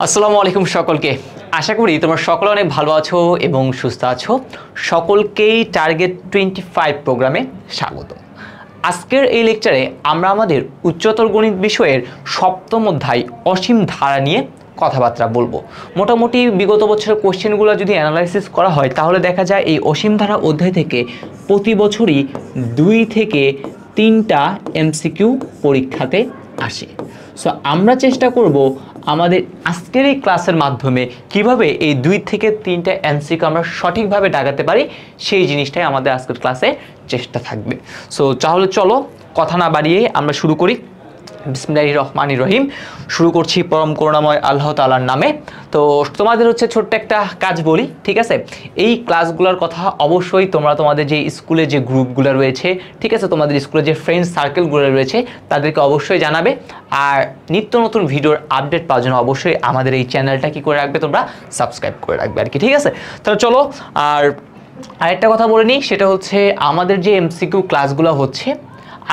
আসসালামু আলাইকুম সকলকে। আশা করি তোমরা সকলে অনেক ভালো আছো এবং সুস্থ আছো। সকলকেই টার্গেট 25 প্রোগ্রামে স্বাগত। আজকের এই লেকচারে আমরা আমাদের উচ্চতর গণিত বিষয়ের সপ্তম অধ্যায় অসীম ধারা নিয়ে কথাবার্তা বলবো। মোটামুটি বিগত বছরের কোশ্চেনগুলো যদি অ্যানালাইসিস করা হয় তাহলে দেখা যায় এই অসীম ধারা অধ্যায় থেকে প্রতি বছরই 2 থেকে 3টা এমসিকিউ পরীক্ষাতে আসে। সো আমরা চেষ্টা করব আমাদের আজকের এই ক্লাসের মাধ্যমে কিভাবে এই 2 থেকে 3টা এমসিকিউ আমরা সঠিকভাবে দাগাতে পারি সেই জিনিসটাই আমাদের আজকের ক্লাসে চেষ্টা থাকবে। সো তাহলে চলো কথা না বাড়িয়ে আমরা শুরু করি। বিসমিল্লাহির রহমানির রহিম। শুরু করছি পরম করুণাময় আল্লাহ তাআলার নামে। তো তোমাদের হচ্ছে ছোট্ট একটা কাজ বলি, ঠিক আছে? এই ক্লাসগুলোর কথা অবশ্যই তোমরা তোমাদের যে স্কুলে যে গ্রুপগুলো রয়েছে, ঠিক আছে, তোমাদের স্কুলে যে ফ্রেন্ড সার্কেলগুলো রয়েছে তাদেরকে অবশ্যই জানাবে। আর নিত্য নতুন ভিডিওর আপডেট পাওয়ার জন্য অবশ্যই আমাদের এই চ্যানেলটা কি করে রাখবে, তোমরা সাবস্ক্রাইব করে রাখবে আর কি, ঠিক আছে? তাহলে চলো আরেকটা কথা বলে নিই, সেটা হচ্ছে আমাদের যে এমসিকিউ ক্লাসগুলো হচ্ছে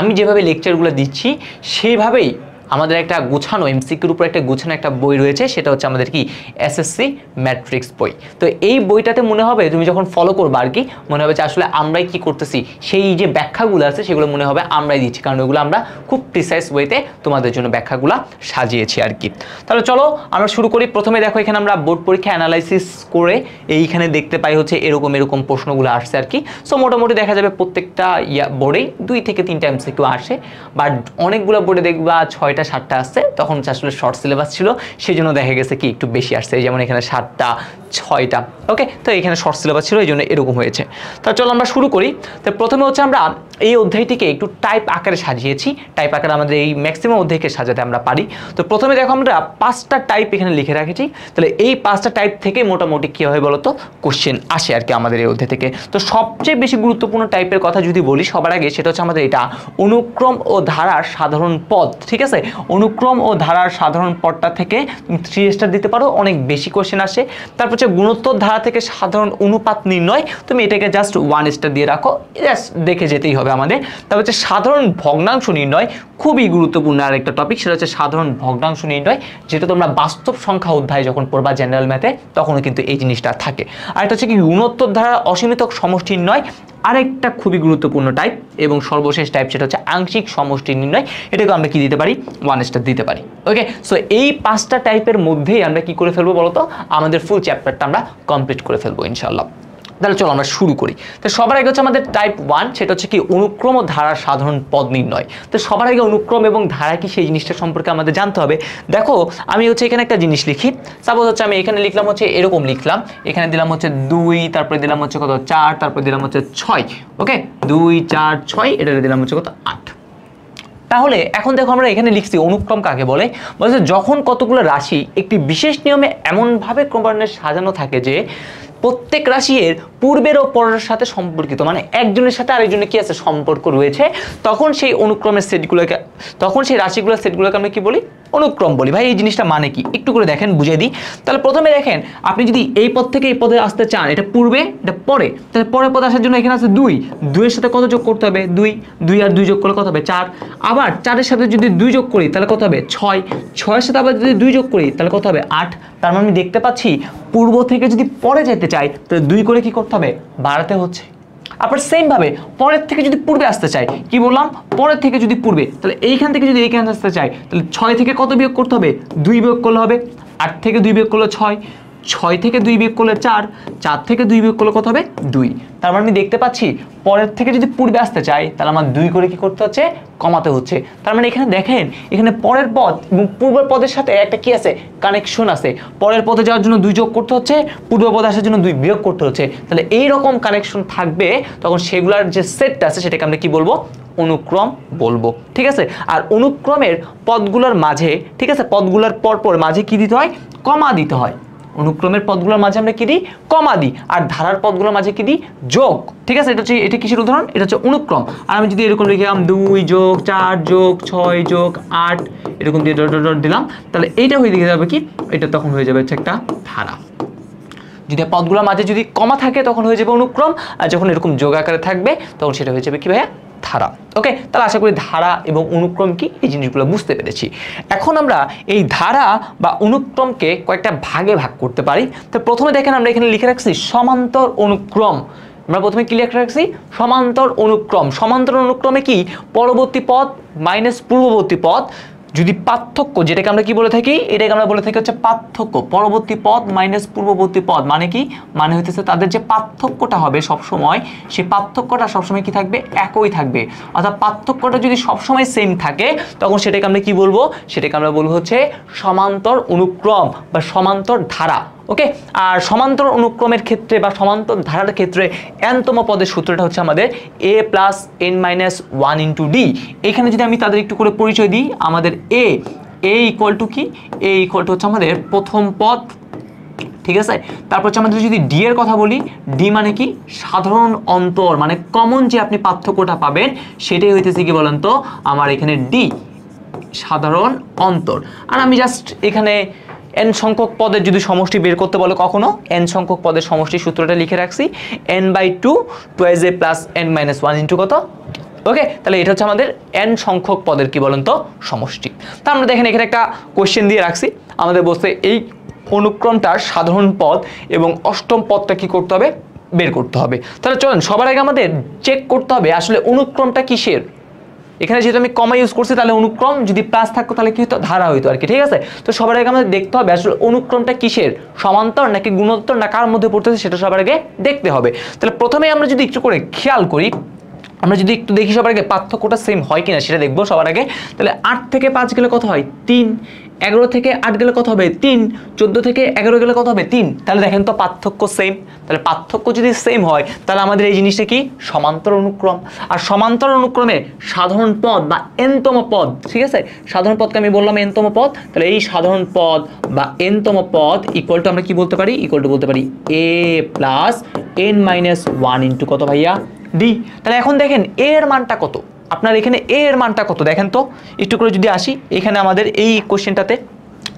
আমি যেভাবে লেকচারগুলো দিচ্ছি সেইভাবেই আমাদের একটা গোছানো এমসিকিউর উপর একটা গোছানো একটা বই রয়েছে, সেটা হচ্ছে আমাদের কি এসএসসি ম্যাট্রিক্স বই। তো এই বইটাতে মনে হবে তুমি যখন ফলো করবে আর কি মনে হবে যে আসলে আমরাই কি করতেছি, সেই যে ব্যাখ্যাগুলো আছে সেগুলো মনে হবে আমরাই দিচ্ছি, কারণ ওইগুলো আমরা খুব প্রিসাইজ ওয়েতে তোমাদের জন্য ব্যাখ্যাগুলো সাজিয়েছি আর কি। তাহলে চলো আমরা শুরু করি। প্রথমে দেখো এখানে আমরা বোর্ড পরীক্ষা অ্যানালাইসিস করে এইখানে দেখতে পাই হচ্ছে এরকম প্রশ্নগুলো আসছে আর কি। সো মোটামুটি দেখা যাবে প্রত্যেকটা বোর্ডেই 2 থেকে 3টা এমসিকিউ আসে, বাট অনেকগুলো বোর্ডে দেখবা 6টা 7টা আসছে, তখন আসলে শর্ট সিলেবাস ছিল সেই জন্য দেখা গেছে কি একটু বেশি আসছে, যেমন এখানে 7টা 6টা। ওকে, তো এখানে শর্ট সিলেবাস ছিল এই জন্য এরকম হয়েছে। তো চলো আমরা শুরু করি। তো প্রথমে হচ্ছে আমরা এই অধ্যায়টিকে একটু টাইপ আকারে সাজিয়েছি। টাইপ আকারে আমাদের এই ম্যাক্সিমাম অধ্যায়কে সাজাতে আমরা পারি। তো প্রথমে দেখো আমরা 5টা টাইপ এখানে লিখে রেখেছি। তাহলে এই 5টা টাইপ থেকে মোটামুটি কী হয় বলো তো, কোশ্চেন আসে আর কি আমাদের এই অধ্যায় থেকে। তো সবচেয়ে বেশি গুরুত্বপূর্ণ টাইপের কথা যদি বলি সবার আগে, সেটা হচ্ছে আমাদের এটা অনুক্রম ও ধারার সাধারণ পদ, ঠিক আছে? অনুক্রম ও ধারার সাধারণ পদটা থেকে তুমি 3 স্টার দিতে পারো, অনেক বেশি কোশ্চেন আসে। তারপর হচ্ছে গুণোত্তর ধারা থেকে সাধারণ অনুপাত নির্ণয়, তুমি এটাকে জাস্ট 1 স্টার দিয়ে রাখো, জাস্ট দেখে যেতেই হবে আমাদের। তারপর হচ্ছে সাধারণ ভগ্নাংশ নির্ণয়, খুবই গুরুত্বপূর্ণ আরেকটা টপিক, সেটা হচ্ছে সাধারণ ভগ্নাংশ নির্ণয়, যেটা তোমরা বাস্তব সংখ্যা অধ্যায় যখন পড়বা জেনারেল ম্যাথে তখনও কিন্তু এই জিনিসটা থাকে। আর এটা হচ্ছে কি গুণোত্তর ধারা অসীমিত সমষ্টি নির্ণয়, আরেকটা খুবই গুরুত্বপূর্ণ টাইপ। এবং সর্বশেষ টাইপ সেটা হচ্ছে আংশিক সমষ্টি নির্ণয়, এটাকে আমরা কি দিতে পারি, 1 স্টার দিতে পারি। ওকে, সো এই 5টা টাইপের মধ্যেই আমরা কি করে ফেলবো বলতো, আমাদের ফুল চ্যাপ্টারটা আমরা কমপ্লিট করে ফেলবো ইনশাআল্লাহ। তাহলে চলো আমরা শুরু করি। তো সবার আগে হচ্ছে আমাদের টাইপ 1, সেটা হচ্ছে কি অনুক্রম ও ধারার সাধারণ পদ নির্ণয়। তো সবার আগে অনুক্রম এবং ধারা কি সেই জিনিসটা সম্পর্কে আমাদের জানতে হবে। দেখো আমি হচ্ছে এখানে একটা জিনিস লিখি, সাপোজ হচ্ছে আমি এখানে লিখলাম হচ্ছে এরকম লিখলাম, এখানে দিলাম হচ্ছে 2, তারপরে দিলাম হচ্ছে কত 4, তারপরে দিলাম হচ্ছে 6। ওকে, 2 4 6, এটা দিলাম হচ্ছে কত 8। তাহলে এখন দেখো আমরা এখানে লিখছি অনুক্রম কাকে বলে, বলছে যখন কতগুলো রাশি একটি বিশেষ নিয়মে এমনভাবে ক্রমান্বয়ে সাজানো থাকে যে প্রত্যেক রাশি এর পূর্বের ও পরের সাথে সম্পর্কিত, মানে একজনের সাথে আরেকজনের কি আছে সম্পর্ক রয়েছে, তখন সেই অনুক্রমের সেটগুলোকে, তখন সেই রাশিগুলোর সেটগুলোকে আমরা কি বলি, অনুক্রম বলি। ভাই এই জিনিসটা মানে কি একটু করে দেখেন, বুঝিয়ে দিই। তাহলে প্রথমে দেখেন আপনি যদি এই পদ থেকে এই পদে আসতে চান, এটা পূর্বে এটা পরে, তাহলে পরের পদে আসার জন্য এখানে আছে 2, 2 এর সাথে কত যোগ করতে হবে, 2, 2 আর 2 যোগ করলে কত হবে 4, আবার 4 এর সাথে যদি 2 যোগ করি তাহলে কত হবে 6, 6 এর সাথে আবার যদি 2 যোগ করি তাহলে কত হবে 8। তার মানে আমি দেখতে পাচ্ছি পূর্ব থেকে যদি পরে যেতে চাই তাহলে 2 করে কি করতে হবে, বাড়াতে হচ্ছে। আবার সেম ভাবে পরের থেকে যদি পূর্বে আসতে চাই, কি বললাম, পরের থেকে যদি পূর্বে, তাহলে এইখান থেকে যদি এইখানে আসতে চাই তাহলে 6 থেকে কত বিয়োগ করতে হবে, 2 বিয়োগ করলে হবে, 8 থেকে 2 বিয়োগ করলে 6, 6 থেকে 2 বিয়োগ করলে 4, 4 থেকে 2 বিয়োগ করলে কত হবে 2। তার মানে আমি দেখতে পাচ্ছি পরের থেকে যদি পূর্বে আসতে চাই তাহলে আমার 2 করে কি করতে হচ্ছে, কমাতে হচ্ছে। তার মানে এখানে দেখেন এখানে পরের পদ এবং পূর্বের পদের সাথে একটা কি আছে, কানেকশন আছে। পরের পদে যাওয়ার জন্য 2 যোগ করতে হচ্ছে, পূর্ব পদে আসার জন্য 2 বিয়োগ করতে হচ্ছে। তাহলে এই রকম কানেকশন থাকবে, তখন সেগুলোর যে সেটটা আছে সেটাকে আমরা কি বলবো, অনুক্রম বলবো, ঠিক আছে? আর অনুক্রমের পদগুলোর মাঝে, ঠিক আছে, পদগুলোর পরপর মাঝে কি দিতে হয়, কমা দিতে হয়। অনুক্রমের পদগুলোর মাঝে আমরা কি দিই, কমা দিই। আর ধারার পদগুলোর মাঝে কি দিই, যোগ, ঠিক আছে? এটা হচ্ছে, এটা কিসের উদাহরণ, এটা হচ্ছে অনুক্রম। আর আমি যদি এরকম লিখলাম 2 যোগ 4 যোগ 6 যোগ 8 এরকম দিয়ে ডট ডট দিলাম, তাহলে এইটা হয়ে দিকে যাবে কি, এটা তখন হয়ে যাবে হচ্ছে একটা ধারা। যদি পদগুলোর মাঝে যদি কমা থাকে তখন হয়ে যাবে অনুক্রম, আর যখন এরকম যোগ আকারে থাকবে তখন সেটা হয়ে যাবে কি ভাইয়া, ধারা। ওকে, তাহলে আশা করি ধারা এবং অনুক্রম কি এই জিনিসগুলো বুঝতে পেরেছি। এখন আমরা এই ধারা বা অনুক্রমকে কয়েকটা ভাগে ভাগ করতে পারি। তো প্রথমে দেখেন আমরা এখানে লিখে রাখছি সমান্তর অনুক্রম। আমরা প্রথমে কি লিখে রাখছি? সমান্তর অনুক্রম। সমান্তর অনুক্রমে কি পরবর্তী পদ মাইনাস পূর্ববর্তী পদ যদি পার্থক্য, যেটাকে আমরা কি বলে থাকি, এটাকে আমরা বলে থাকি হচ্ছে পার্থক্য। পরবর্তী পদ মাইনাস পূর্ববর্তী পদ মানে কি? মানে হইতেছে তাদের যে পার্থক্যটা হবে সবসময়, সেই পার্থক্যটা সবসময় কি থাকবে? একই থাকবে। অর্থাৎ পার্থক্যটা যদি সবসময় সেম থাকে তখন সেটাকে আমরা কি বলবো? সেটাকে আমরা বলবো হচ্ছে সমান্তর অনুক্রম বা সমান্তর ধারা। ওকে, আর সমান্তর অনুক্রমের ক্ষেত্রে বা সমান্তর ধারার ক্ষেত্রে nতম পদের সূত্রটা হচ্ছে আমাদের a plus n minus 1 into D. এখানে যদি আমি তাদের একটু করে পরিচয় দিই, আমাদের a ইকুয়াল টু কি? a ইকুয়াল টু হচ্ছে আমাদের প্রথম পদ, ঠিক আছে। তারপর হচ্ছে আমাদের যদি ডি এর কথা বলি, ডি মানে কি? সাধারণ অন্তর, মানে কমন যে আপনি পার্থক্যটা পাবেন সেটাই হইতেছে কি বলেন তো আমার এখানে ডি, সাধারণ অন্তর। আর আমি জাস্ট এখানে n সংখ্যক পদের যদি সমষ্টি বের করতে বলে কখনো, n সংখ্যক পদের সমষ্টি সূত্রটা লিখে রাখছি n/2 2a plus n minus 1 into কত? ওকে, তাহলে এটা হচ্ছে আমাদের n সংখ্যক পদের কি বলেন তো সমষ্টি। তা আমরা দেখেন এখানে একটা কোশ্চেন দিয়ে রাখছি, আমাদের বলতে এই অনুক্রমটার সাধারণ পদ এবং অষ্টম পদটা কি করতে হবে? বের করতে হবে। তাহলে চলেন সবার আগে আমাদের চেক করতে হবে আসলে অনুক্রমটা কিসের। এখানে যেহেতু আমি কমা ইউজ করছি তাহলে অনুক্রম, যদি প্লাস থাকতো তাহলে কি হতো? ধারা হইতো আর কি, ঠিক আছে। তো সবার আগে আমাদের দেখতে হবে আসলে অনুক্রমটা কিসের, সমান্তর নাকি গুণোত্তর না কার মধ্যে পড়তেছে সেটা সবার আগে দেখতে হবে। তাহলে প্রথমে আমরা যদি একটু করে খেয়াল করি, আমরা যদি একটু দেখি সবার আগে পার্থক্যটা সেম হয় কিনা সেটা দেখবো সবার আগে। তাহলে 8 থেকে 5 গেলে কত হয়? 3। 11 থেকে 8 গেলে কত হবে? 3। 14 থেকে 11 গেলে কত হবে? 3। তাহলে দেখেন তো পার্থক্য সেম। তাহলে পার্থক্য যদি সেম হয় তাহলে আমাদের এই জিনিসটা কি? সমান্তর অনুক্রম। আর সমান্তর অনুক্রমে সাধারণ পদ বা nতম পদ, ঠিক আছে, সাধারণ পদকে আমি বললাম nতম পদ, তাহলে এই সাধারণ পদ বা nতম পদ ইকুয়াল টু আমরা কি বলতে পারি? ইকুয়াল টু বলতে পারি a plus n minus 1 into কত ভাইয়া? ডি। তাহলে এখন দেখেন a এর মানটা কত, আপনার এখানে a এর মানটা কত দেখেন তো একটু করে যদি আসি এখানে আমাদের এই কোশ্চেনটাতে।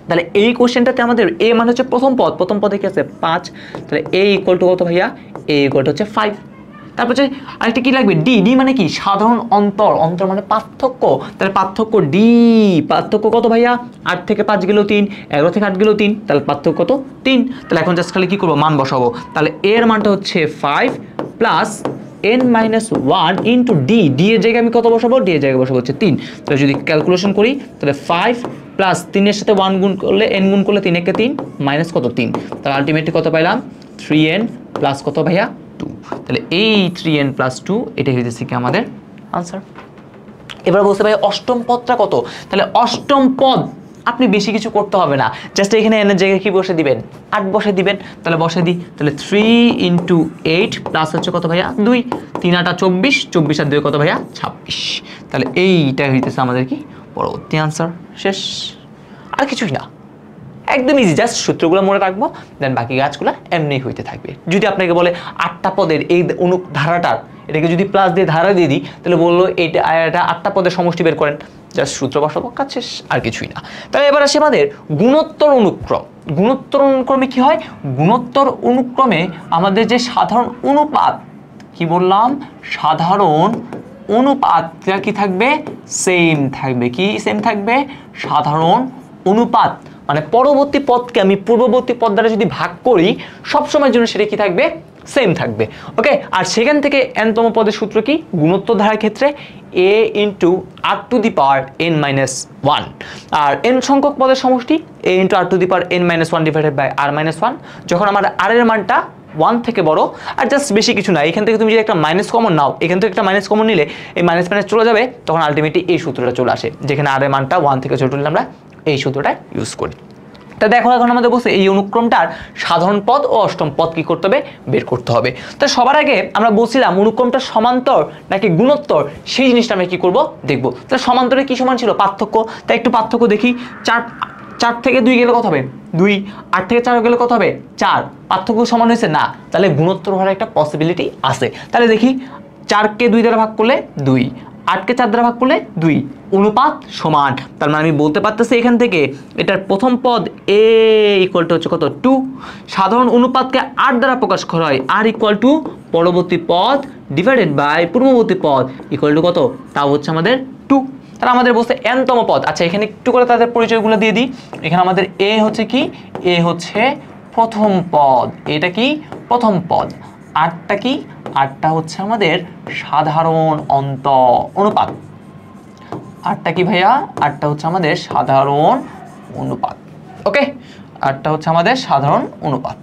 তাহলে এই কোশ্চেনটাতে আমাদের a মান হচ্ছে প্রথম পদ, প্রথম পদে কি আছে? 5। তাহলে a ইকুয়াল টু কত ভাইয়া? a ইকুয়াল টু হচ্ছে 5। তারপর হচ্ছে আরেকটা কি লাগবে? ডি। ডি মানে কি? সাধারণ অন্তর, অন্তর মানে পার্থক্য। তাহলে পার্থক্য ডি, পার্থক্য কত ভাইয়া? 8 থেকে 5 গেলেও 3, 11 থেকে 8 গেলেও 3, তাহলে পার্থক্য কত? 3। তাহলে এখন জাস্ট খালি কি করবো? মান বসাবো। তাহলে a এর মানটা হচ্ছে 5 plus n minus 1 into D. D এর জায়গায় আমি কত বসাবো? ডি এর জায়গায় বসাবো হচ্ছে 3। তাহলে যদি ক্যালকুলেশন করি তাহলে 5 প্লাস 3 এর সাথে 1 গুণ করলে n গুণ করলে 3 একে 3 মাইনাস কত? 3। তাহলে আলটিমেটলি কত পাইলাম? 3n প্লাস কত ভাইয়া? 2। তাহলে এই 3n প্লাস 2 এটাই হইতেছে কি আমাদের আনসার। এবার বলতে ভাই অষ্টম পদটা কত? তাহলে অষ্টম পদ আপনি বেশি কিছু করতে হবে না, জাস্ট এখানে n এর জায়গায় কি বসে দিবেন? 8 বসে দিবেন। তাহলে বসে দিই, তাহলে 3 ইন্টু 8 প্লাস হচ্ছে কত ভাইয়া? 2। 3 8 24, 24 আর 2 কত ভাইয়া? 26। তাহলে এইটা হইতেছে আমাদের কি পরবর্তী আনসার। শেষ, আর কিছুই না, একদম ইজি। জাস্ট সূত্রগুলো মনে রাখবো, দেন বাকি কাজগুলো এমনি হইতে থাকবে। যদি আপনাকে বলে 8টা পদের এই ধারাটার, এটাকে যদি প্লাস দিয়ে ধারা দিয়ে দিই তাহলে বললো এটা 8টা পদের সমষ্টি বের করেন, জাস্ট সূত্র বসাবো, কাজ শেষ, আর কিছুই না। তাহলে এবার আসে আমাদের গুণোত্তর অনুক্রম। গুণোত্তর অনুক্রমে কি হয়? গুণোত্তর অনুক্রমে আমাদের যে সাধারণ অনুপাত, কি বললাম? সাধারণ অনুপাতটা কি থাকবে? সেম থাকবে। কি সেম থাকবে? সাধারণ অনুপাত মানে পরবর্তী পদকে আমি পূর্ববর্তী পদ দ্বারা যদি ভাগ করি সবসময়ের জন্য সেটা কি থাকবে? সেম থাকবে। ওকে, আর সেখান থেকে nতম পদের সূত্র কি? গুণোত্তর ধারার ক্ষেত্রে a into r to the power n minus 1, আর n সংখ্যক পদের সমষ্টি a into r to the power n minus 1 divided by r minus 1। যখন আমার r এর মানটা 1 থেকে বড়, আর জাস্ট বেশি কিছু না, এখান থেকে তুমি যদি একটা মাইনাস কমন নাও, এখান থেকে একটা মাইনাস কমন নিলে এই মাইনাস মাইনাস চলে যাবে, তখন আলটিমেটলি এই সূত্রটা চলে আসে, যেখানে r এর মানটা 1 থেকে ছোট নিলে আমরা এই সূত্রটা ইউজ করি। তা দেখো এখন আমাদের বলছে এই অনুক্রমটার সাধারণ পদ ও অষ্টম পদ কি করতে হবে? বের করতে হবে। তো সবার আগে আমরা বলছিলাম অনুক্রমটা সমান্তর নাকি গুণোত্তর, সেই জিনিসটা আমরা কি করব? দেখব। তাহলে সমান্তরে কি সমান ছিল? পার্থক্য। তাই একটু পার্থক্য দেখি। 4 থেকে 2 গেলে কত হবে? 2। 8 থেকে 4 গেলে কত হবে? 4। পার্থক্য সমান হয়েছে না, তাহলে গুণোত্তর হওয়ার একটা পসিবিলিটি আছে। তাহলে দেখি 4কে 2 দ্বারা ভাগ করলে 2, 8কে 4 দ্বারা ভাগ করলে 2, অনুপাত সমান। তার মানে আমি বলতে পারতেছি এখান থেকে এটার প্রথম পদ a ইকুয়াল টু হচ্ছে কত? 2। সাধারণ অনুপাতকে r দ্বারা প্রকাশ করা হয়, r ইকুয়াল টু পরবর্তী পদ ডিভাইডেড বাই পূর্ববর্তী পদ ইকুয়াল টু কত, তাও হচ্ছে আমাদের 2। তাহলে আমাদের বলছে n-তম পদ। আচ্ছা এখানে একটু করে তাদের পরিচয়গুলো দিয়ে দিই। এখানে আমাদের a হচ্ছে কি, a হচ্ছে প্রথম পদ, এটা কি প্রথম পদ। আরটা কি, আরটা হচ্ছে আমাদের সাধারণ অনুপাত। আরটা কি ভাইয়া, আরটা হচ্ছে আমাদের সাধারণ অনুপাত। ওকে, আরটা হচ্ছে আমাদের সাধারণ অনুপাত।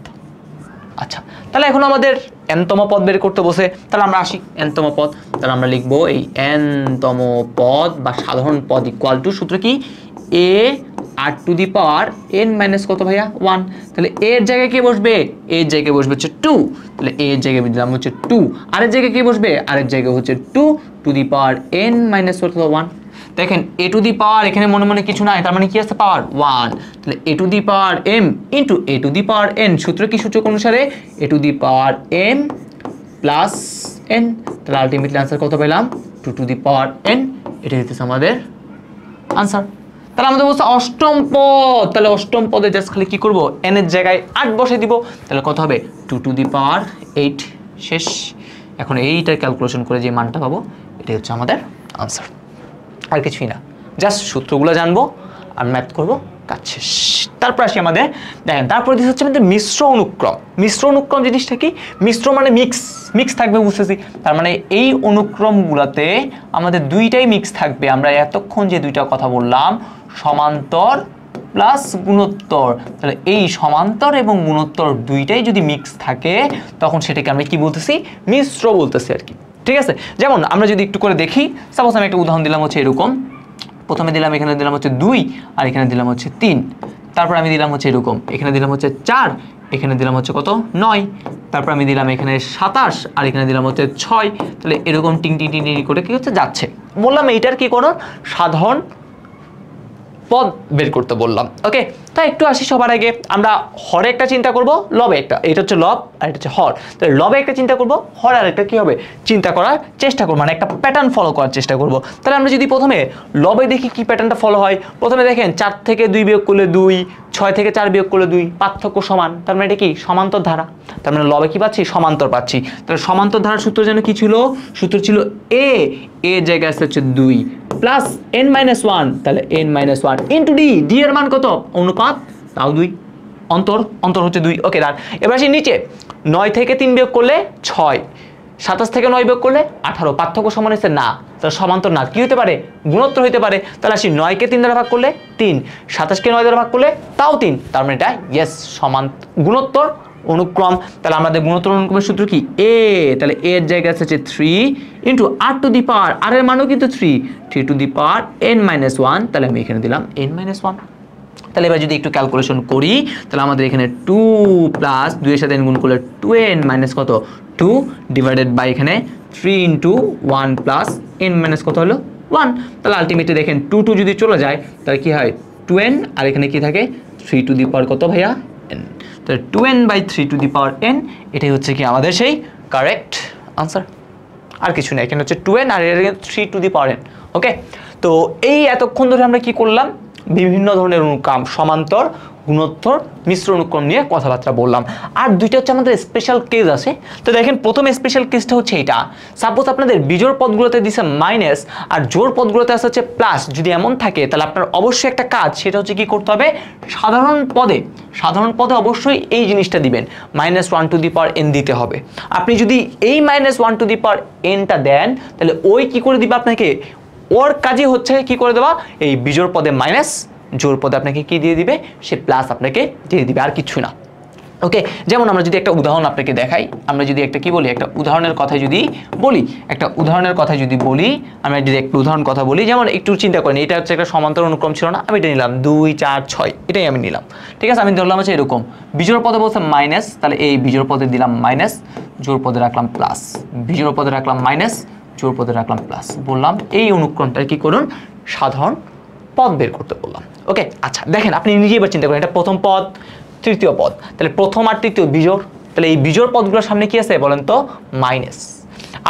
আচ্ছা তাহলে এখন আমাদের n-তম পদ বের করতে বসে, তাহলে আমরা আসি n-তম পদ। তাহলে আমরা লিখবো এই n-তম পদ বা সাধারণ পদ ইকুয়াল টু, সূত্র কি, a r to the power n minus কত ভাইয়া 1। তাহলে a এর জায়গায় কি বসবে, a এর জায়গায় বসবে হচ্ছে 2। তাহলে a এর জায়গায় দিলাম হচ্ছে 2, আর এর জায়গায় কি বসবে, আর এর জায়গায় হচ্ছে 2 two the power n minus কত 1। দেখেন a টু দি পাওয়ার এখানে মনে মনে কিছু নাই, তার মানে কি আছে পাওয়ার 1। তাহলে a two the power m into a two the power n, সূত্র কি, সূচক অনুসারে a two the power m plus n। তাহলে আলটিমেটলি আনসার কত পেলাম, 2 টু দি পাওয়ার n। এটা হচ্ছে আমাদের আনসার। তাহলে আমাদের বলছে অষ্টম পদ, তাহলে অষ্টম পদে জাস্ট খালি কি করব, n এর জায়গায় 8 বসে দিব। তাহলে কত হবে, 2 টু দি পাওয়ার 8। শেষ। এখন এইটার ক্যালকুলেশন করে যে মানটা পাবো এটাই হচ্ছে আমাদের আনসার, আর কিছুই না। জাস্ট সূত্রগুলো জানবো আর ম্যাথ করবো, কাজ শেষ। তারপর আসি আমাদের, দেখেন তারপর দিচ্ছে হচ্ছে আমাদের মিশ্র অনুক্রম। মিশ্র অনুক্রম জিনিসটা কি, মিশ্র মানে মিক্স থাকবে বুঝতেছি। তার মানে এই অনুক্রমগুলোতে আমাদের দুইটাই মিক্স থাকবে। আমরা এতক্ষণ যে দুইটা কথা বললাম, সমান্তর প্লাস গুণোত্তর, তাহলে এই সমান্তর এবং গুণোত্তর দুইটাই যদি মিক্স থাকে তখন সেটাকে আমরা কি বলতেছি, মিশ্র বলতেছি আর কি। ঠিক আছে, যেমন আমরা যদি একটু করে দেখি, সাপোজ আমি একটা উদাহরণ দিলাম হচ্ছে এরকম, প্রথমে দিলাম এখানে দিলাম হচ্ছে 2, আর এখানে দিলাম হচ্ছে 3। তারপর আমি দিলাম হচ্ছে এরকম, এখানে দিলাম হচ্ছে 4, এখানে দিলাম হচ্ছে কত 9। তারপর আমি দিলাম এখানে 27, আর এখানে দিলাম হচ্ছে 6। তাহলে এরকম টিং টিং টিং টিং করে কি হচ্ছে যাচ্ছে। বললাম এইটার কি কোনো সাধারণ পদ বের করতে বললাম। ওকে, তাই একটু আসি সবার আগে আমরা হরে একটা চিন্তা করব, লবে একটা, এটা হচ্ছে লব আর এটা হচ্ছে হর। তাহলে লবে একটা চিন্তা করব, হরে আর একটা কি হবে চিন্তা করার চেষ্টা করব, মানে একটা প্যাটার্ন ফলো করার চেষ্টা করব। তাহলে আমরা যদি প্রথমে লবে দেখি কি প্যাটার্নটা ফলো হয়। প্রথমে দেখেন 4 থেকে 2 বিয়োগ করলে 2, 6 থেকে 4 বিয়োগ করলে 2, পার্থক্য সমান। তার মানে এটা কি সমান্তর ধারা। তার মানে লবে কি পাচ্ছি, সমান্তর পাচ্ছি। তাহলে সমান্তর ধারার সূত্র যেন কি ছিল, সূত্র ছিল a এর জায়গায় আসছে হচ্ছে 2 প্লাস n-1, তাহলে n-1 ইন্টু d এর মান কত, অনুপাত তাও 2, অন্তর হচ্ছে 2। ওকে, এবার আসি নিচে, 9 থেকে 3 বিয়োগ করলে 6, 27 থেকে 9 বিয়োগ করলে 18, পার্থক্য সমান হচ্ছে না, তাহলে সমান্তর না, কি হতে পারে, গুণোত্তর হতে পারে। তাহলে আসি 9 কে 3 দ্বারা ভাগ করলে 3, 27 কে 9 দ্বারা ভাগ করলে তাও 3, তার মানে এটা ইয়েস গুণোত্তর অনুক্রম। তাহলে আমাদের গুণোত্তর অনুক্রমের সূত্র কি, a, তাহলে a এর জায়গায় আছে 3 into r to the power, r এর মানও কিন্তু 3 টু দি পাওয়ার n-1, তাহলে আমি এখানে দিলাম n-1। তাহলে এবার যদি একটু ক্যালকুলেশন করি, তাহলে আমাদের এখানে 2 প্লাস 2 এর সাথে n গুণ করলে 2n মাইনাস কত 2 ডিভাইডেড বাই এখানে 3 ইন্টু 1 প্লাস n মাইনাস কত হলো 1। তাহলে আলটিমেটলি দেখেন 2 যদি চলে যায় তাহলে কি হয় 2n, আর এখানে কি থাকে 3 টু দি পাওয়ার কত ভাইয়া n। তাহলে 2n by 3 to the power n, এটাই হচ্ছে কি আমাদের সেই কারেক্ট আনসার, আর কিছু না। এখানে হচ্ছে 2n আর এর 3 টু দি পাওয়ার n। ওকে, তো এই এতক্ষণ ধরে আমরা কি করলাম, বিভিন্ন ধরনের অনুক্রম, সমান্তর, গুণোত্তর, মিশ্র অনুক্রম নিয়ে কথাবার্তা বললাম। আর দুইটা হচ্ছে আমাদের স্পেশাল কেস আছে। তো দেখেন প্রথম স্পেশাল কেসটা হচ্ছে এটা, সাপোজ আপনাদের বিজোড় পদগুলোতে দিছে মাইনাস আর জোড় পদগুলোতে আসছে হচ্ছে প্লাস। যদি এমন থাকে তাহলে আপনার অবশ্যই একটা কাজ, সেটা হচ্ছে কি করতে হবে, সাধারণ পদে অবশ্যই এই জিনিসটা দিবেন, -1 টু দি পাওয়ার n দিতে হবে। আপনি যদি এই -1 টু দি পাওয়ার nটা দেন তাহলে ওই কি করে দিবে আপনাকে, ওর কাজই হচ্ছে কি করে দেওয়া, এই বিজোড় পদে মাইনাস, জোড় পদে আপনাকে কি দিয়ে দিবে, সে প্লাস আপনাকে দিয়ে দিবে, আর কিছু না। ওকে, যেমন আমরা যদি একটা উদাহরণ আপনাকে দেখাই, আমরা যদি একটা কি বলি, একটা উদাহরণের কথা যদি বলি, আমরা যদি একটা উদাহরণ কথা বলি, যেমন একটু চিন্তা করেন, এটা হচ্ছে একটা সমান্তর অনুক্রম ছিল না, আমি এটা নিলাম 2, 4, 6, এটাই আমি নিলাম। ঠিক আছে, আমি ধরলাম হচ্ছে এরকম, বিজোড় পদে বলছে মাইনাস, তাহলে এই বিজোড় পদে দিলাম মাইনাস, জোড় পদে রাখলাম প্লাস, বিজোড় পদে রাখলাম মাইনাস, জোড় পদে রাখলাম প্লাস, বললাম এই অনুক্রমটা কি করুন, সাধারণ পদ বের করতে বললাম। ওকে, আচ্ছা দেখেন আপনি নিজে এবার চিন্তা করেন, এটা প্রথম পদ, তৃতীয় পদ, তাহলে প্রথম আর তৃতীয় বিজোড়, তাহলে এই বিজোড় পদগুলোর সামনে কি আছে বলেন তো, মাইনাস।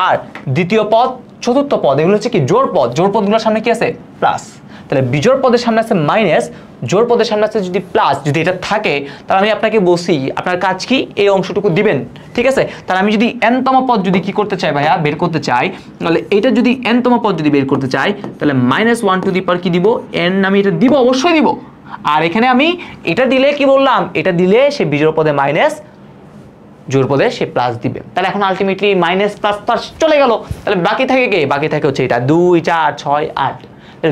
আর দ্বিতীয় পদ, চতুর্থ পদ, এগুলো হচ্ছে কি জোড় পদ, জোড় পদগুলোর সামনে কি আছে, প্লাস। তাহলে বিজোড় পদের সামনে আছে মাইনাস, জোর পদের সামনে আছে যদি প্লাস, যদি এটা থাকে তাহলে আমি আপনাকে বলছি আপনার কাজ কি এই অংশটুকু দিবেন, ঠিক আছে। তাহলে আমি যদি n তম পদ যদি কি করতে চাই ভাইয়া, বের করতে চাই, তাহলে এটা যদি n তম পদ যদি বের করতে চাই তাহলে -1 কি দিব, n আমি এটা দিব, অবশ্যই দিব। আর এখানে আমি এটা দিলে কি বললাম, এটা দিলে সে বিজোড় পদে মাইনাস, জোর পদে সে প্লাস দিবে। তাহলে এখন আলটিমেটলি মাইনাস প্লাস প্লাস চলে গেল, তাহলে বাকি থাকে কে, বাকি থাকে হচ্ছে এটা 2 4 6 8।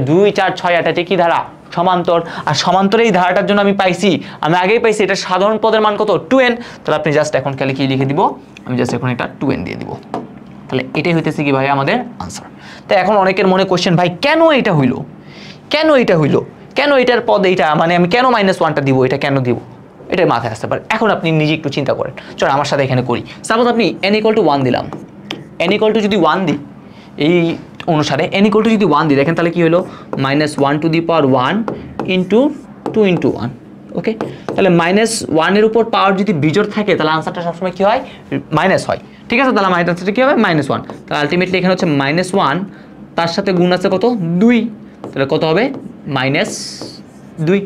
2 4 6 8 এটা কি ধারা, সমান্তর। আর সমান্তর এই ধারাটার জন্য আমি পাইছি, আমি আগেই পাইছি এটা সাধারণ পদের মান কত 2n। তাহলে আপনি জাস্ট এখন খালি কি লিখে দিব, আমি জাস্ট এখন এটা 2n দিয়ে দিব। তাহলে এটাই হইতেছে কি ভাই আমাদের আনসার। তো এখন অনেকের মনে কোশ্চেন, ভাই কেন এটা হইলো, কেন এটা হইলো, কেন এটার পদ এইটা, মানে আমি কেন -1টা দিব, এটা কেন দিব, এটা মাথায় আসতে পারে। এখন আপনি নিজে একটু চিন্তা করেন, চল আমার সাথে এখানে করি। সাপোজ আপনি n = 1 দিলাম, n = যদি 1 দিই এই অনুসারে n = যদি 1 দিই, দেখেন তাহলে কি হলো, -1 * 1 × 2 × 1। ওকে, তাহলে -1 এর উপর পাওয়ার যদি বিজোড় থাকে তাহলে আনসারটা সবসময় কি হয়, মাইনাস হয়, ঠিক আছে। তাহলে আনসারটা কি হবে, -1। তাহলে আলটিমেটলি এখানে হচ্ছে -1, তার সাথে গুণ আছে কত 2, তাহলে কত হবে -2।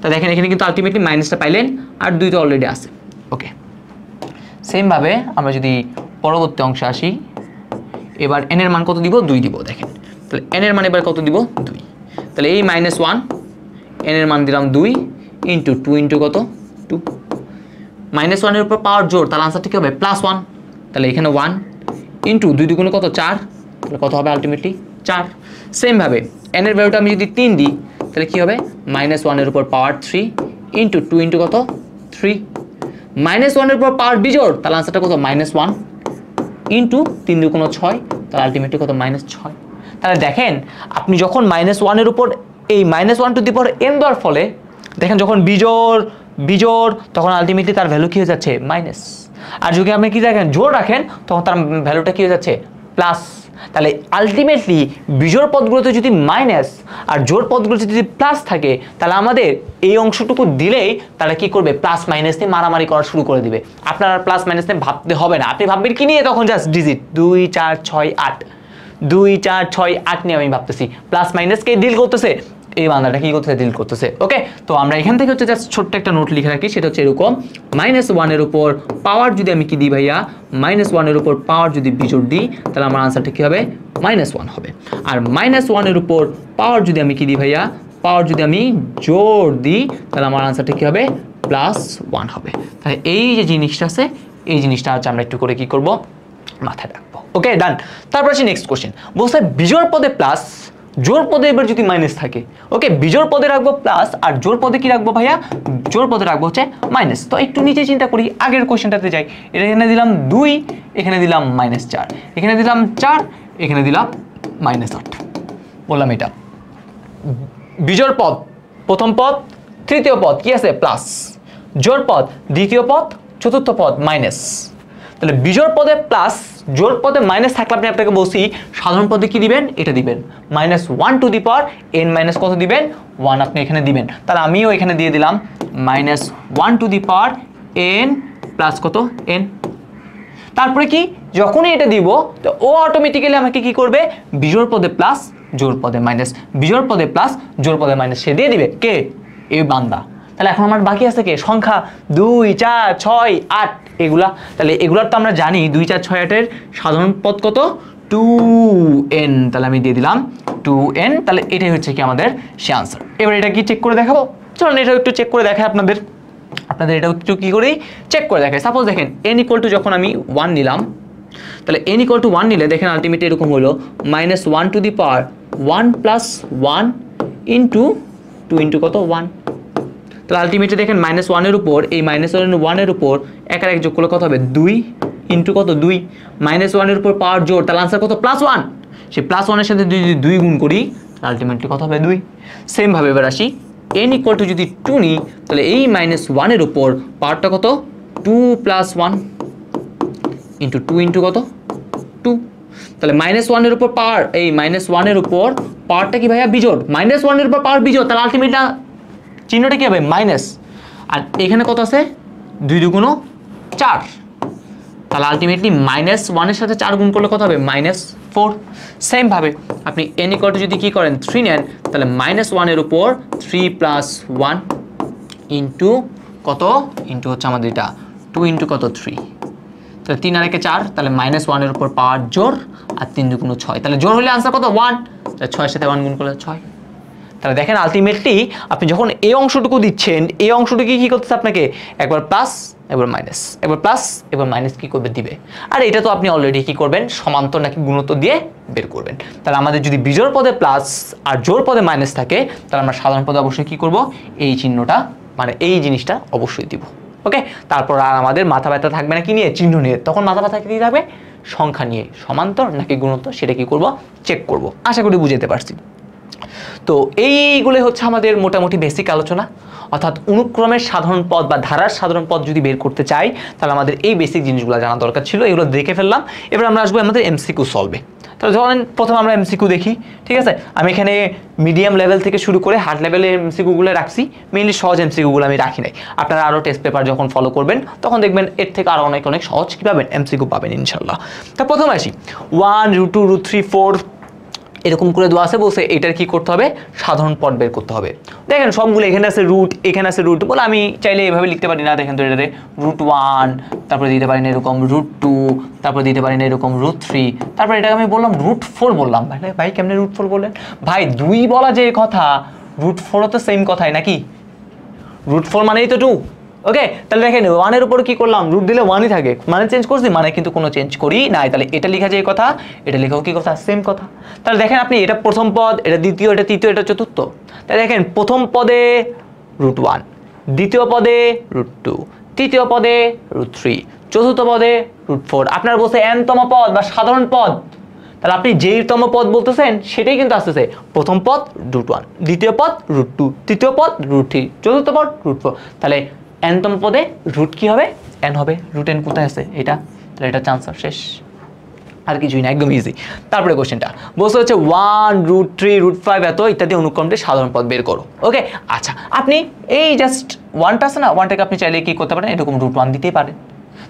তা দেখেন এখানে কিন্তু আলটিমেটলি মাইনাসটা পাইলেন, আর 2 তো অলরেডি আছে। ওকে, সেমভাবে আমরা যদি পরবর্তী অংশে আসি, এবার n এর মান কত দিব, 2 দিব। দেখেন তাহলে n এর মান এবার কত দিব, 2। তাহলে এই -1, n এর মান দিলাম 2 × 2 × কত 2। -1 এর উপর পাওয়ার জোর, তাহলে আনসারটা কি হবে +1। তাহলে এখানে 1 × 2 2 কত 4, তাহলে কত হবে আলটিমেটলি 4। সেমভাবে n এর ভ্যালুটা আমি যদি 3 দিই তাহলে কি হবে, -1 এর উপর পাওয়ার 3 × 2 × কত 3। -1 এর উপর পাওয়ার বিজোড়, তাহলে আনসারটা কত -1 × 3 2 6, তাহলে আলটিমেটলি কত -6। তাহলে দেখেন আপনি যখন -1 এর উপর এই -1n দেওয়ার ফলে দেখেন যখন বিজোড় তখন আলটিমেটলি তার ভ্যালু কি হয়ে যাচ্ছে মাইনাস। আর যদি আপনি কি দেখেন জোড় রাখেন তখন তার ভ্যালুটা কি হয়ে যাচ্ছে প্লাস। তাহলে আলটিমেটলি বিজোড় পদগুলোতে যদি মাইনাস আর জোড় পদগুলোতে যদি প্লাস থাকে তাহলে আমাদের এই অংশটুকু দিলেই তারা কি করবে, প্লাস মাইনাস নিয়ে মারামারি করা শুরু করে দিবে। আপনার আর প্লাস মাইনাস নিয়ে ভাবতে হবে না, আপনি ভাববেন কি নিয়ে, তখন জাস্ট ডিজিট 2 4 6 8 2 4 6 8 নিয়ে আমি ভাবতেছি, প্লাস মাইনাসকে ডিল করতেছে, এই বান্দাটা কি করতেছে, ডিল করতেছে। ওকে, তো আমরা এখান থেকে হচ্ছে জাস্ট ছোট্ট একটা নোট লিখে রাখি, সেটা হচ্ছে এরকম, -1 এর উপর পাওয়ার যদি আমি কি দিই ভাইয়া, -1 এর উপর পাওয়ার যদি বিজোড় দিই তাহলে আমার আনসারটা কি হবে, -1 হবে। আর -1 এর উপর পাওয়ার যদি আমি কি দিই ভাইয়া, পাওয়ার যদি আমি জোড় দিই তাহলে আমার আনসারটা কি হবে, +1 হবে। তাহলে এই যে জিনিসটা আছে, এই জিনিসটা হচ্ছে আমরা একটু করে কি করব, মাথায় রাখবো। ওকে, ডান। তারপর আছে নেক্সট কোশ্চেন, বলছে বিজোড় পদে প্লাস, জোড় পদে এবার যদি মাইনাস থাকে। ওকে, বিজোড় পদে রাখবো প্লাস, আর জোড় পদে কি রাখবো ভাইয়া, জোড় পদে রাখবো হচ্ছে মাইনাস। তো একটু নিচে চিন্তা করি, আগের কোশ্চেনটাতে যাই, এখানে দিলাম 2, এখানে দিলাম -4, এখানে দিলাম 4, এখানে দিলাম -8। বললাম এটা বিজোড় পদ, প্রথম পদ তৃতীয় পদ কি আছে প্লাস, জোড় পদ দ্বিতীয় পদ চতুর্থ পদ মাইনাস। তাহলে বিজোড় পদে প্লাস, জোড় পদে মাইনাস থাকলে আপনি আপনাকে বলছি সাধারণ পদে কি দিবেন, এটা দিবেন -1 two the power n minus কত দিবেন 1, আপনি এখানে দিবেন। তাহলে আমিও এখানে দিয়ে দিলাম -1 two the power n plus কত n। তারপরে কি যখনই এটা দিব তো ও অটোমেটিক্যালি আমাকে কি করবে, বিজোড় পদে প্লাস জোড় পদে মাইনাস, বিজোড় পদে প্লাস জোড় পদে মাইনাস সে দিয়ে দিবে কে, এই বান্দা। তাহলে এখন আমার বাকি আছে কে, সংখ্যা 2 4 6 8 এগুলা। তাহলে এগুলার তো আমরা জানি 2 4 6 8 এর সাধারণ পদ কত 2n, তাহলে আমি দিয়ে দিলাম 2n। তাহলে এটাই হচ্ছে কি আমাদের সে আনসার। এবার এটা কি চেক করে দেখাবো, চলুন এটাও একটু চেক করে দেখাই আপনাদের এটাও একটু কি করেই চেক করে দেখাই। সাপোজ দেখেন n = যখন আমি 1 নিলাম, তাহলে n = 1 নিলে দেখেন আলটিমেটলি এরকম হলো -1 two the power 1 + 1 into 2 into কত 1। তাহলে আলটিমেটলি দেখেন -1 এর উপর এই -1 এর উপর এক আর এক যোগ করলে কত হবে 2 ইন্টু কত 2, -1 এর উপর পাওয়ার জোর, তাহলে আনসার কত +1। সেই +1 এর সাথে যদি 2 গুণ করি আলটিমেটলি কত হবে 2। সেম ভাবে এবার আসি n = যদি 2 নিই তাহলে এই -1 এর উপর পাওয়ারটা কত 2 + 1 ইন্টু 2 ইন্টু কত 2। তাহলে -1 এর উপর পাওয়ার, এই -1 এর উপর পাওয়ারটা কি ভাইয়া বিজোড়, -1 এর উপর পাওয়ার বিজোড়, তাহলে আলটিমেটলি চিহ্নটা কি হবে মাইনাস। আর এখানে কত আছে 2 2 4, তাহলে আলটিমেটলি -1 এর সাথে 4 গুণ করলে কত হবে -4। 4। সেমভাবে আপনি n ইকুয়াল টু যদি কী করেন 3 নেন, তাহলে -1 উপর 3 + 1 ইন্টু কত, ইন্টু হচ্ছে আমাদের এটা 2 ইন্টু কত 3, তাহলে 3 আর 1 4, তাহলে -1 উপর পাওয়ার জোর আর 3 2 6, তাহলে জোর হলে আনসার কত 1, তাহলে 6 এর সাথে 1 গুণ করলে 6। তাহলে দেখেন আলটিমেটলি আপনি যখন এই অংশটুকু দিচ্ছেন, এই অংশটুকু কী করতেছে আপনাকে একবার প্লাস একবার মাইনাস, একবার প্লাস একবার মাইনাস কী করবে দিবে। আর এটা তো আপনি অলরেডি কী করবেন সমান্তর নাকি গুণোত্তর দিয়ে বের করবেন। তাহলে আমাদের যদি বিজোড় পদে প্লাস আর জোড় পদে মাইনাস থাকে, তাহলে আমরা সাধারণ পদে অবশ্যই কী করব, এই চিহ্নটা মানে এই জিনিসটা অবশ্যই দিব। ওকে, তারপর আর আমাদের মাথা ব্যথা থাকবে না কি নিয়ে, চিহ্ন নিয়ে, তখন মাথা ব্যথা কি থাকবে সংখ্যা নিয়ে, সমান্তর নাকি গুণোত্তর সেটা কি করব চেক করব। আশা করি বুঝতে পারছি। তো এইগুলো হচ্ছে আমাদের মোটামুটি বেসিক আলোচনা, অর্থাৎ অনুক্রমের সাধারণ পদ বা ধারার সাধারণ পদ যদি বের করতে চাই, তাহলে আমাদের এই বেসিক জিনিসগুলো জানা দরকার ছিল, এগুলো দেখে ফেললাম। এবার আমরা আসবো আমাদের এমসিকিউ সলভে। তাহলে ধরেন প্রথম আমরা এমসিকিউ দেখি, ঠিক আছে। আমি এখানে মিডিয়াম লেভেল থেকে শুরু করে হার্ড লেভেলের এমসিকিউগুলো রাখছি, মেইনলি সহজ এমসিকিউগুলো আমি রাখি নাই। আপনারা আরও টেস্ট পেপার যখন ফলো করবেন তখন দেখবেন এর থেকে আরও অনেক অনেক সহজ কী পাবেন, এমসিকিউ পাবেন ইনশাল্লাহ। তা প্রথমে আসি 1 √2 √3 4 এরকম করে দেওয়া আছে, বলছে এটার কি করতে হবে সাধারণ পদ বের করতে হবে। দেখেন সবগুলো এখানে আছে রুট, এখানে আছে রুট, বলে আমি চাইলে এভাবে লিখতে পারি না। দেখেন তো এটাতে √1, তারপরে দিতে পারি না এরকম √2, তারপরে দিতে পারি না এরকম √3, তারপরে এটাকে আমি বললাম √4 বললাম। ভাই কেমনে √4 বললেন ভাই, 2 বলা যে কথা, √4ও তো সেম কথাই নাকি, √4 মানেই তো 2। ওকে, তাহলে দেখেন 1 এর উপর কি করলাম, রুট দিলে 1ই থাকে, মানে চেঞ্জ করছি, মানে কিন্তু কোনো চেঞ্জ করি নাই। তাহলে এটা লেখা যে কথা, এটা লেখাও কি কথা, সেম কথা। তাহলে দেখেন আপনি এটা প্রথম পদ, এটা দ্বিতীয়, এটা তৃতীয়, এটা চতুর্থ। তাহলে দেখেন প্রথম পদে √1, দ্বিতীয় পদে √2, তৃতীয় পদে √3, চতুর্থ পদে √4। আপনার বলছে n তম পদ বা সাধারণ পদ, তাহলে আপনি যেই তম পদ বলতেছেন সেটাই কিন্তু আসতেছে। প্রথম পদ √1, দ্বিতীয় পদ √2, তৃতীয় পদ √3, চতুর্থ পদ √4। তাহলে n তম পদে রুট কি হবে, n হবে। √n কোথায় আছে এটা, তাহলে এটা চান্সার শেষ, আর কিছুই না, একদম ইজি। তারপরে কোশ্চেনটা বলছে হচ্ছে 1 √3 √5 এত ইত্যাদি অনুক্রমটি সাধারণ পদ বের করো। ওকে, আচ্ছা আপনি এই জাস্ট 1টা আছে না, 1টাকে আপনি চাইলে কি করতে পারেন, এরকম √1 দিতেই পারেন।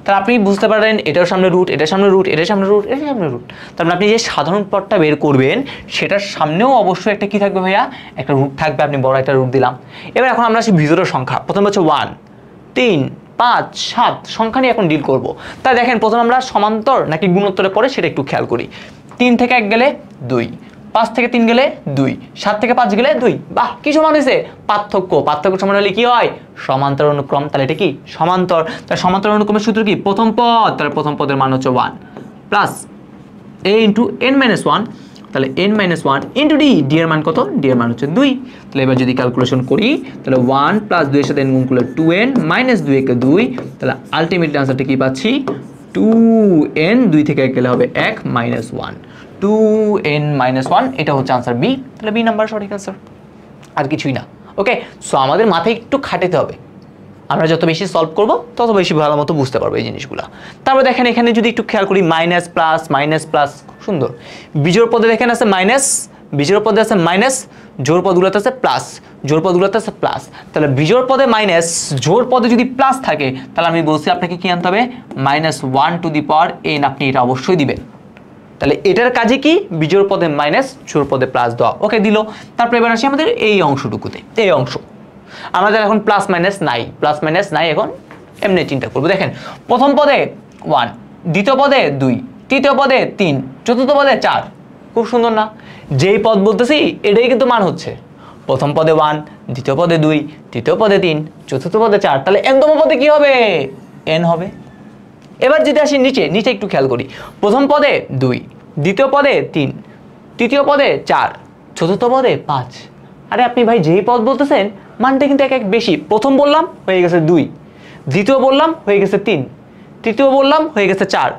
তাহলে আপনি বুঝতে পারেন এটার সামনে রুট, এটার সামনে রুট, এটার সামনে রুট, এটার সামনে রুট। তারপরে আপনি যে সাধারণ পদটা বের করবেন সেটার সামনেও অবশ্যই একটা কি থাকবে ভাইয়া, একটা রুট থাকবে। আপনি বড় একটা রুট দিলাম। এবার এখন আমরা আসি বিজোড়ের সংখ্যা। প্রথমে হচ্ছে 1 3 5 7 সংখ্যা নিয়ে এখন ডিল করব। তাই দেখেন প্রথমে আমরা সমান্তর নাকি গুণোত্তরে পড়ে সেটা একটু খেয়াল করি। 3 থেকে 1 গেলে 2, 5 থেকে 3 গেলে 2, 7 থেকে 5 গেলে 2। বাহ, কি সমান হয়েছে, পার্থক্য। পার্থক্য সমান হলে কি হয়, সমান্তর অনুক্রম। তাহলে এটা কি সমান্তর। তাহলে সমান্তর অনুক্রমের সূত্র কি, প্রথম পদ, তাহলে প্রথম পদের মান হচ্ছে 1 প্লাস a ইন্টু n-1, তাহলে n-1 ইন্টু d, d এর মান কত, d এর মান হচ্ছে 2। তাহলে এবার যদি ক্যালকুলেশন করি, তাহলে 1 প্লাস 2 এর সাথে n গুণ করলে 2n মাইনাস 2 একে 2, তাহলে আলটিমেটলি আনসারটা কি পাচ্ছি, 2n, 2 থেকে 1 গেলে হবে 1 মাইনাস 1, 2n মাইনাস 1, এটা হচ্ছে আনসার বি। তাহলে বি নাম্বার সঠিক আনসার, আর কিছুই না। ওকে, সো আমাদের মাথায় একটু খাটাতে হবে। আমরা যত বেশি সলভ করব তত বেশি ভালো মতো বুঝতে পারবো এই জিনিসগুলো। তারপর দেখেন এখানে যদি একটু খেয়াল করি, মাইনাস প্লাস, সুন্দর। বিজোড় পদে দেখেন আছে মাইনাস, বিজোড় পদে আছে মাইনাস, জোড় পদগুলোতে আছে প্লাস, জোড় পদগুলোতে আছে প্লাস। তাহলে বিজোড় পদে মাইনাস, জোড় পদে যদি প্লাস থাকে, তাহলে আমি বলছি আপনাকে কি আনতে হবে, -1 টু দি পাওয়ার n, আপনি এটা অবশ্যই দিবেন। তাহলে এটার কাজে কি, বিজোড় পদে মাইনাস, জোড় পদে প্লাস দেওয়া। ওকে, দিল। তারপর এবার আসি আমাদের এই অংশটুকুতে, এই অংশ আমাদের এখন প্লাস মাইনাস নাই, এখন এমনি চিন্তা করবো। দেখেন প্রথম পদে 1, দ্বিতীয় পদে 2, তৃতীয় পদে 3, চতুর্থ পদে 4। খুব সুন্দর না, যেই পদ বলতেছি এটাই কিন্তু মান হচ্ছে। প্রথম পদে 1, দ্বিতীয় পদে 2, তৃতীয় পদে 3, চতুর্থ পদে 4, তাহলে n-তম পদে কি হবে, n হবে। এবার যদি আসি নিচে একটু খেয়াল করি, প্রথম পদে 2, দ্বিতীয় পদে 3, তৃতীয় পদে 4, চতুর্থ পদে 5। আরে আপনি ভাই যেই পদ বলতেছেন মানটা কিন্তু এক বেশি। প্রথম বললাম হয়ে গেছে 2, দ্বিতীয় বললাম হয়ে গেছে 3, তৃতীয় বললাম হয়ে গেছে 4,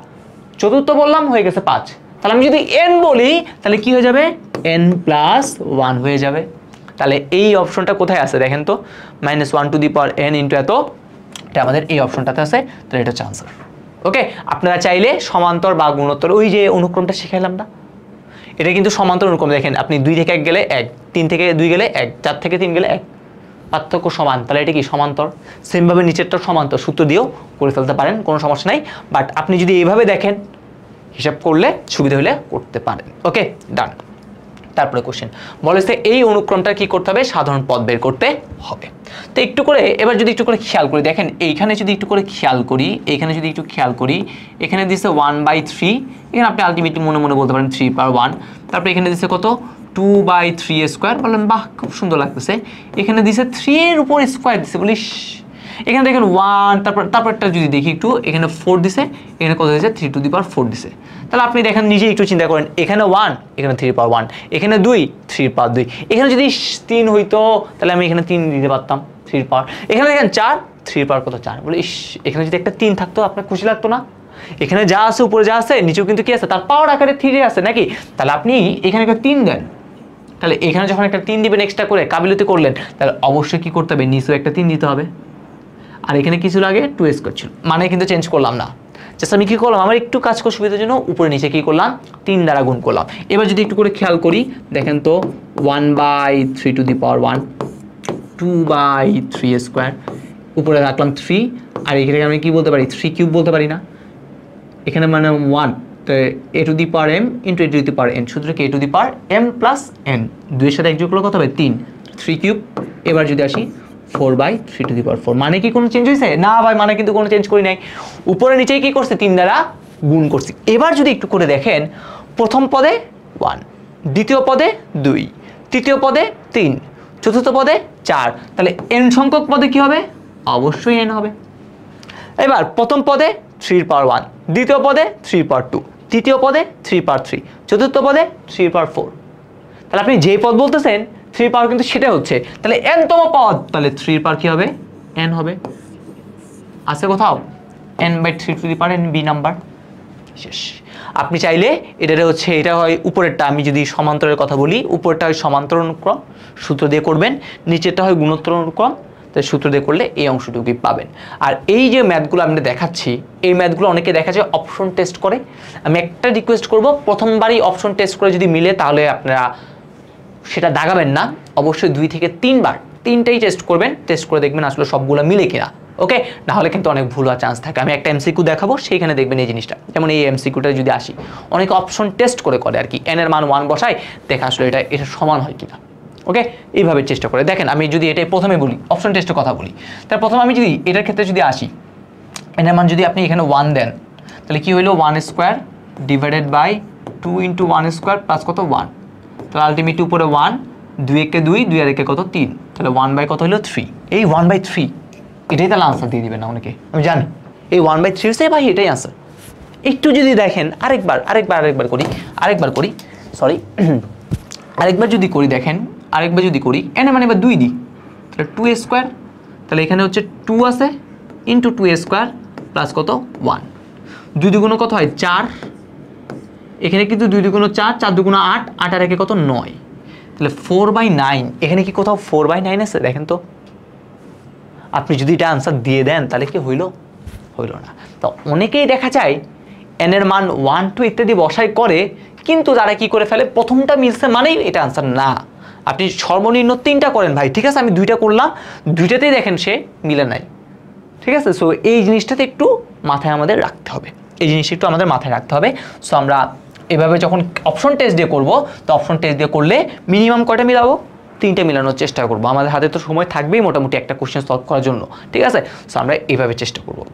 চতুর্থ বললাম হয়ে গেছে 5। তাহলে আমি যদি n বলি তাহলে কি হয়ে যাবে, n+1 হয়ে যাবে। তাহলে এই অপশনটা কোথায় আছে দেখেন তো, -1 two the power n into এত, এটা আমাদের এই অপশনটাতে আছে। তাহলে এটা হচ্ছে আনসার। ওকে, আপনারা চাইলে সমান্তর বা গুণোত্তর, ওই যে অনুক্রমটা শিখাইলাম না, এটা কিন্তু সমান্তর অনুক্রম। দেখেন আপনি 2 থেকে 1 গেলে 1, 3 থেকে 2 গেলে 1, 4 থেকে 3 গেলে 1, পার্থক্য সমান। তাহলে এটা কি সমান্তর। সেমভাবে নিচেরটা সমান্তর, সূত্র দিয়েও করে ফেলতে পারেন, কোনো সমস্যা নাই। বাট আপনি যদি এইভাবে দেখেন, হিসাব করলে সুবিধা হলে করতে পারেন। ওকে, ডান। তারপরে কোশ্চেন বলেছে এই অনুক্রমটা কি করতে হবে, সাধারণ পদ বের করতে হবে। তো একটু করে এবার যদি একটু করে খেয়াল করি, দেখেন এইখানে যদি একটু করে খেয়াল করি, এইখানে যদি একটু খেয়াল করি, এখানে দিচ্ছে 1/3, এখানে আপনি আলটিমেটলি মনে মনে বলতে পারেন 3/1। তারপরে এখানে দিচ্ছে কত 2/3² বললেন, বাহ খুব সুন্দর লাগতেছে। এখানে দিচ্ছে 3 এর উপর স্কোয়ার দিচ্ছে, বলিস এখানে দেখেন 1, তারপরটা যদি দেখি একটু, এখানে 4 দিছে, এখানে কত দিয়েছে 3^4 দিছে। তাহলে আপনি দেখেন নিজে একটু চিন্তা করেন, এখানে 1, এখানে 3/1, এখানে 2, 3/2, এখানে যদি 3 হইতো তাহলে আমি এখানে 3 দিতে পারতাম 3 পাওয়ার, এখানে দেখেন 4, 3 পাওয়ার কত 4, বলে ইস এখানে যদি একটা 3 থাকতো আপনার খুশি লাগতো না? এখানে যা আছে উপরে যা আছে নিচেও কিন্তু কি আছে, তার পাওয়ার আকারে 3 আছে নাকি? তাহলে আপনি এখানে একটা 3 দেন, তাহলে এখানে যখন একটা 3 দিবেন এক্সট্রা করে কাবিলিয়তি করলেন, তাহলে অবশ্যই কি করতে হবে, নিচেও একটা 3 দিতে হবে। আর এখানে কিছু আগে 2² ছিল, মানে কিন্তু চেঞ্জ করলাম না, জাস্ট আমি কি করলাম, আমার একটু কাজ করার সুবিধার জন্য উপরে নিচে কি করলাম 3 দ্বারা গুণ করলাম। এবার যদি একটু করে খেয়াল করি, দেখেন তো 1/3^1, 2/3² উপরে রাখলাম 3, আর এখানে আমি কি বলতে পারি 3³ বলতে পারি না, এখানে মানে 1, তো a⁴m × a⁴n, সূত্র কি a⁴m + n, 2 এর সাথে এক যোগ করলে কত হবে 3, 3³। এবার যদি আসি 4/3^4, মানে কি কোনো চেঞ্জ হয়েছে না ভাই, মানে কিন্তু কোনো চেঞ্জ করি নাই, উপরে নিচেই কি করছে 3 দ্বারা গুণ করছি। এবার যদি একটু করে দেখেন, প্রথম পদে 1, দ্বিতীয় পদে 2, তৃতীয় পদে 3, চতুর্থ পদে 4, তাহলে n সংখ্যক পদে কি হবে, অবশ্যই n হবে। এবার প্রথম পদে 3/1, দ্বিতীয় পদে 3/2, তৃতীয় পদে 3/3, চতুর্থ পদে 3/4, তাহলে আপনি যে পদ বলতেছেন 3 পাওয়ার কিন্তু সেটা হচ্ছে, তাহলে n তম পদ, তাহলে 3 পাওয়ার কি হবে n হবে, আছে কোথাও n/3n b নাম্বার শেষ। আপনি চাইলে এটারে হচ্ছে, এটা হয় উপরেরটা, আমি যদি সমান্তরের কথা বলি, উপরেরটা হয় সমান্তর অনুক্রম সূত্র দিয়ে করবেন, নিচেরটা হয় গুণোত্তর অনুক্রম, তাই সূত্র দিয়ে করলে এই অংশটুকুই পাবেন। আর এই যে ম্যাথগুলো আমি দেখাচ্ছি, এই ম্যাথগুলো অনেকে দেখা যায় অপশন টেস্ট করে, আমি একটা রিকোয়েস্ট করব, প্রথমবারই অপশন টেস্ট করে যদি মিলে তাহলে আপনারা সেটা দাগাবেন না, অবশ্যই 2 থেকে 3 বার 3টাই টেস্ট করবেন, টেস্ট করে দেখবেন আসলে সবগুলো মিলে কিনা। ওকে, না হলে কিন্তু অনেক ভুল হওয়ার চান্স থাকে। আমি একটা এমসিকিউ দেখাবো, সেইখানে দেখবেন এই জিনিসটা, যেমন এই এমসিকিউটা যদি আসি, অনেকে অপশন টেস্ট করে আর কি, n এর মান 1 বসায়, দেখা আসলে এটা সমান হয় কিনা। ওকে, এইভাবে চেষ্টা করে দেখেন। আমি যদি এটাই প্রথমে বলি, অপশন টেস্টের কথা বলি, তার প্রথমে আমি যদি এটার ক্ষেত্রে যদি আসি, n এর মান যদি আপনি এখানে 1 দেন, তাহলে কি হইলো 1² ডিভাইডেড বাই 2 × 1² প্লাস কত 1, তাহলে আলটিমেটলি উপরে 1, 2 একে 2, 2 আর একে কত 3, তাহলে 1 বাই কত হলো 3। এই 1/3 এটাই তাহলে আনসার দিয়ে দিবেন না অনেকে, আমি জানি এই 1/3 হচ্ছে ভাই এটাই আনসার। একটু যদি দেখেন আরেকবার করি সরি আরেকবার যদি করি, দেখেন আরেকবার যদি করি, n মানে এবার 2 দিই, তাহলে 2² তাহলে এখানে হচ্ছে 2 আছে ইন্টু 2² প্লাস কত 1, 2 দুগুণ কত হয় 4, এখানে কিন্তু 2 দুগুণ 4, 4 দুগুণ 8, 8 আর একে কত 9, তাহলে 4/9, এখানে কি কোথাও 4/9 আছে দেখেন তো। আপনি যদি এটা আনসার দিয়ে দেন তাহলে কি হইল না। তো অনেকেই দেখা যায় n এর মান 1, 2 ইত্যাদি বসাই করে, কিন্তু তারা কি করে ফেলে, প্রথমটা মিলছে মানেই এটা আনসার না। আপনি সর্বনিম্ন 3টা করেন ভাই, ঠিক আছে আমি 2টা করলাম, 2টাতেই দেখেন সে মিলে নাই, ঠিক আছে। সো এই জিনিসটাতে একটু মাথায় আমাদের রাখতে হবে, সো আমরা এভাবে যখন অপশন টেস্ট দিয়ে করবো, তো অপশন টেস্ট দিয়ে করলে মিনিমাম কয়টা মিলাবো, 3টে মিলানোর চেষ্টা করবো। আমাদের হাতে তো সময় থাকবেই মোটামুটি একটা কোশ্চেন সলভ করার জন্য, ঠিক আছে। সো আমরা এইভাবে চেষ্টা করবো।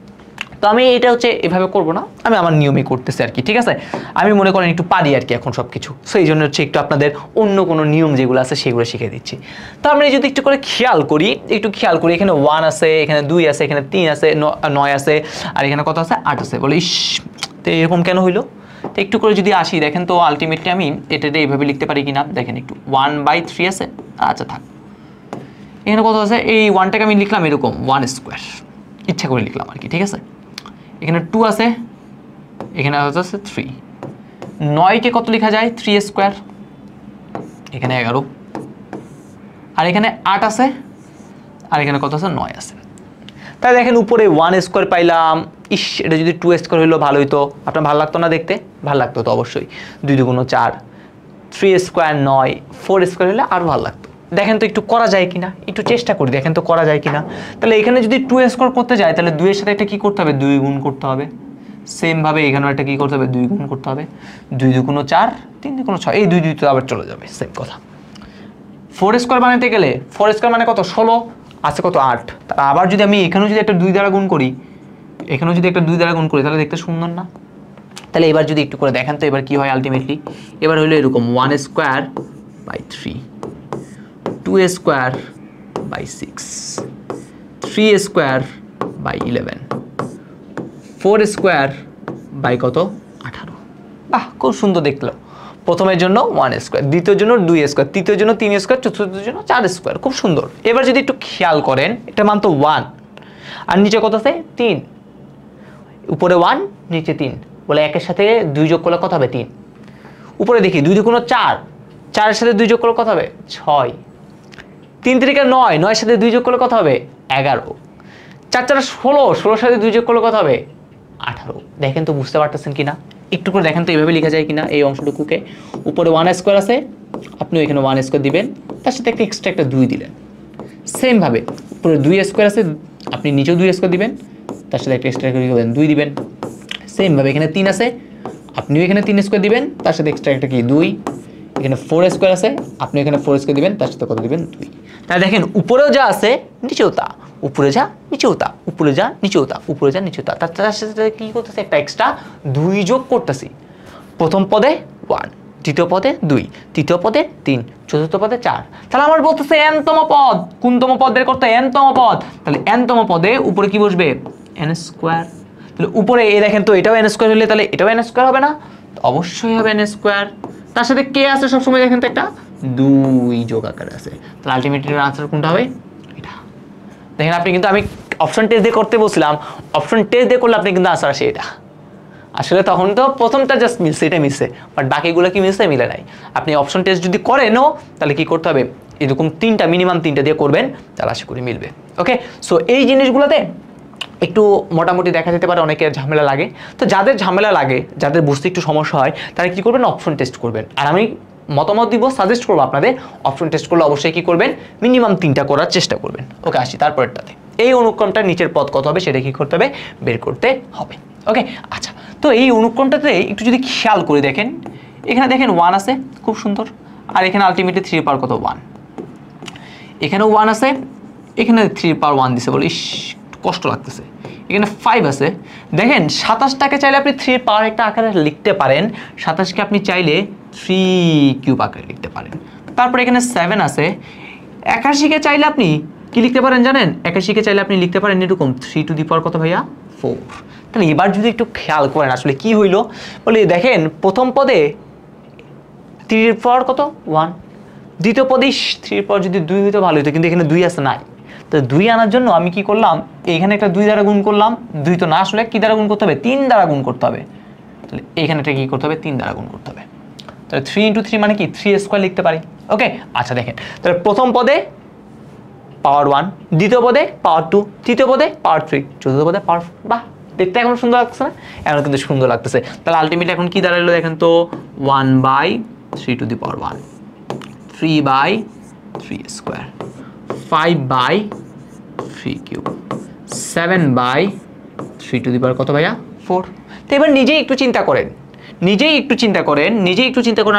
তো আমি এটা হচ্ছে এভাবে করবো না, আমি আমার নিয়মে করতেছি আর কি, ঠিক আছে। আমি মনে করেন একটু পারি আর কি এখন সব কিছু, সো এই জন্য হচ্ছে একটু আপনাদের অন্য কোনো নিয়ম যেগুলো আছে সেগুলো শিখিয়ে দিচ্ছি। তো আমরা যদি একটু করে খেয়াল করি, এখানে 1 আছে, এখানে 2 আছে, এখানে 3 আছে, 9 আছে, আর এখানে কত আছে 8 আছে, বলে ইস তো এরকম কেন হইলো। তো একটু করে যদি আসি, দেখেন তো আলটিমেটলি আমি এটাতে এইভাবে লিখতে পারি কিনা, দেখেন একটু 1/3 আছে, আচ্ছা থাক, এখানে কত আছে, এই 1টাকে আমি লিখলাম এরকম 1² ইচ্ছা করে লিখলাম আর কি, ঠিক আছে। এখানে 2 আছে, এখানে আছে 3, 9কে কত লেখা যায় 3², এখানে 11, আর এখানে 8 আছে, আর এখানে কত আছে 9 আছে। তাই দেখেন উপরে 1² পাইলাম, ইস এটা যদি 2² হইলো ভালো হইতো, আপনার ভালো লাগতো না দেখতে, ভালো লাগতো তো অবশ্যই, 2 দুগুণ 4, 3² 9, 4² হলে আরও ভালো লাগতো। দেখেন তো একটু করা যায় কিনা, একটু চেষ্টা করি, দেখেন তো করা যায় কিনা। তাহলে এখানে যদি 2² করতে যায়, তাহলে 2 এর সাথে একটা কি করতে হবে, 2 গুণ করতে হবে, সেম ভাবে এখানেও একটা কি করতে হবে 2 গুণ করতে হবে 2 দুগুণ 4 3 দুগুণ 6 এই 2 2 তো আবার চলে যাবে সেম কথা 4 স্কয়ার বানাতে গেলে 4 স্কয়ার মানে কত 16 আছে কত 8 তাহলে আবার যদি আমি এখানেও যদি একটা 2 দ্বারা গুণ করি এখানেও যদি একটা 2 দ্বারা গুণ করি তাহলে দেখতে সুন্দর না তাহলে এবার যদি একটু করে দেখেন তো এবার কি হয় আলটিমেটলি এবার হলো এরকম 1 square by 3 2 square by 6 3 square by 11 4 square by কত 18 বাহ খুব সুন্দর দেখলো প্রথমের জন্য 1 স্কয়ার দ্বিতীয়ের জন্য 2 স্কয়ার তৃতীয়ের জন্য 3 স্কয়ার চতুর্থের জন্য 4 স্কয়ার খুব সুন্দর এবার যদি একটু খেয়াল করেন এটা মান তো 1 আর নিচে কত আছে 3 উপরে 1 নিচে 3 বলে একের সাথে 2 যোগ করলে কত হবে 3 উপরে দেখি 2 দুগুণ 4 4 এর সাথে 2 যোগ করলে কত হবে 6 3 3 9 9 এর সাথে 2 যোগ করলে কত হবে 11 4 4 16 16 এর সাথে 2 যোগ করলে কত হবে 18 দেখেন তো বুঝতে পারতেছেন কিনা একটু করে দেখেন তো এইভাবে লেখা যায় কিনা এই অংশটুকুকে উপরে 1 স্কয়ার আছে আপনি এখানে 1 স্কয়ার দিবেন তার সাথে একটা এক্সট্রা একটা 2 দিলেন সেম ভাবে উপরে 2 স্কয়ার আছে আপনি নিচেও 2 স্কয়ার দিবেন তার সাথে একটা এক্সট্রা করে দিবেন 2 দিবেন সেম ভাবে এখানে 3 আছে আপনিও এখানে 3 স্কয়ার দিবেন তার সাথে এক্সট্রা একটা কি 2 এখানে 4 স্কয়ার আছে আপনি এখানে 4 স্কয়ার দিবেন তার সাথে কত দিবেন 2 তাহলে দেখেন উপরেও যা আছে নিচেও তা উপরে যা নিচেও তা উপরে যা নিচেও তা উপরে যা নিচেও তা তার সাথে কি করতেছে একটা এক্সট্রা 2 যোগ করতেছি প্রথম পদে 1 দ্বিতীয় পদে 2 তৃতীয় পদে 3 চতুর্থ পদে 4 তাহলে আমার বলতেছে n তম পদ কোনতম পদ বের করতে n তম পদ তাহলে n তম পদে উপরে কি বসবে n স্কয়ার তাহলে উপরে এই দেখেন তো এটাও n স্কয়ার হলে তাহলে এটাও n স্কয়ার হবে না অবশ্যই হবে n স্কয়ার তার সাথে কে আছে সব সময় দেখেন তো একটা 2 যোগ আকারে আছে তাহলে আলটিমেটলি আনসার কোনটা হবে এটা দেখেন আপনি কিন্তু আমি অপশন টেস্ট দিয়ে করতে বলছিলাম অপশন টেস্ট দিয়ে করলে আপনি কিন্তু আনসার আসে এটা আসলে তখন তো প্রথমটা জাস্ট মিলছে এটা মিলছে বাট বাকিগুলো কি মিলছে মিলে নাই আপনি অপশন টেস্ট যদি করেনও তাহলে কি করতে হবে এরকম মিনিমাম 3টা দিয়ে করবেন তাহলে আশা করি মিলবে ওকে সো এই জিনিসগুলোতে একটু মোটামুটি দেখা যেতে পারে অনেকের ঝামেলা লাগে তো যাদের ঝামেলা লাগে যাদের বুঝতে একটু সমস্যা হয় তারা কি করবেন অপশন টেস্ট করবেন আর আমি মতামত দিব সাজেস্ট করবো আপনাদের অপশন টেস্ট করলে অবশ্যই কি করবেন মিনিমাম 3টা করার চেষ্টা করবেন ওকে আসি তারপরেরটাতে এই অনুক্রমটা নিচের পদ কত হবে সেটা কি করতে হবে বের করতে হবে ওকে আচ্ছা তো এই অনুক্রমটাতে একটু যদি খেয়াল করে দেখেন এখানে দেখেন 1 আছে খুব সুন্দর আর এখানে আলটিমেটলি 3 এর পাওয়ার কত 1 এখানেও 1 আছে এখানে 3 এর পাওয়ার 1 দিছে বলে ইস কষ্ট লাগতেছে এখানে 5 আছে দেখেন 27টাকে চাইলে আপনি 3 এর পাওয়ার একটা আকারে লিখতে পারেন 27কে আপনি চাইলে 3 কিউব আকারে লিখতে পারেন তারপর এখানে 7 আছে 81কে চাইলে আপনি কি লিখতে পারেন জানেন 81কে চাইলে আপনি লিখতে পারেন এরকম 3 টু দি পাওয়ার কত ভাইয়া 4 তাহলে এবার যদি একটু খেয়াল করেন আসলে কি হইলো বলে দেখেন প্রথম পদে 3 এর পাওয়ার কত 1 দ্বিতীয় পদে 3 এর পাওয়ার যদি 2 হইতো ভালো হতো কিন্তু এখানে 2 আছে নাই তো 2 আনার জন্য আমি কি করলাম এখানে একটা 2 দ্বারা গুণ করলাম 2 তো না আসলে কি দ্বারা গুণ করতে হবে 3 দ্বারা গুণ করতে হবে তাহলে এখানে এটা কি করতে হবে 3 দ্বারা গুণ করতে হবে তাহলে 3 * 3 মানে কি 3 স্কয়ার লিখতে পারি ওকে আচ্ছা দেখেন তাহলে প্রথম পদে পাওয়ার 1 দ্বিতীয় পদে পাওয়ার 2 তৃতীয় পদে পাওয়ার 3 চতুর্থ পদে পাওয়ার বাহ দেখতে এখন সুন্দর লাগছে না এখন কিন্তু সুন্দর লাগতেছে তাহলে আলটিমেটলি এখন কি দাঁড়ালো দেখেন তো 1/3 to the power 1 3/3 square 5/3 cube 7/3 to the power কত ভাইয়া 4 তো এবার নিজেই একটু চিন্তা করেন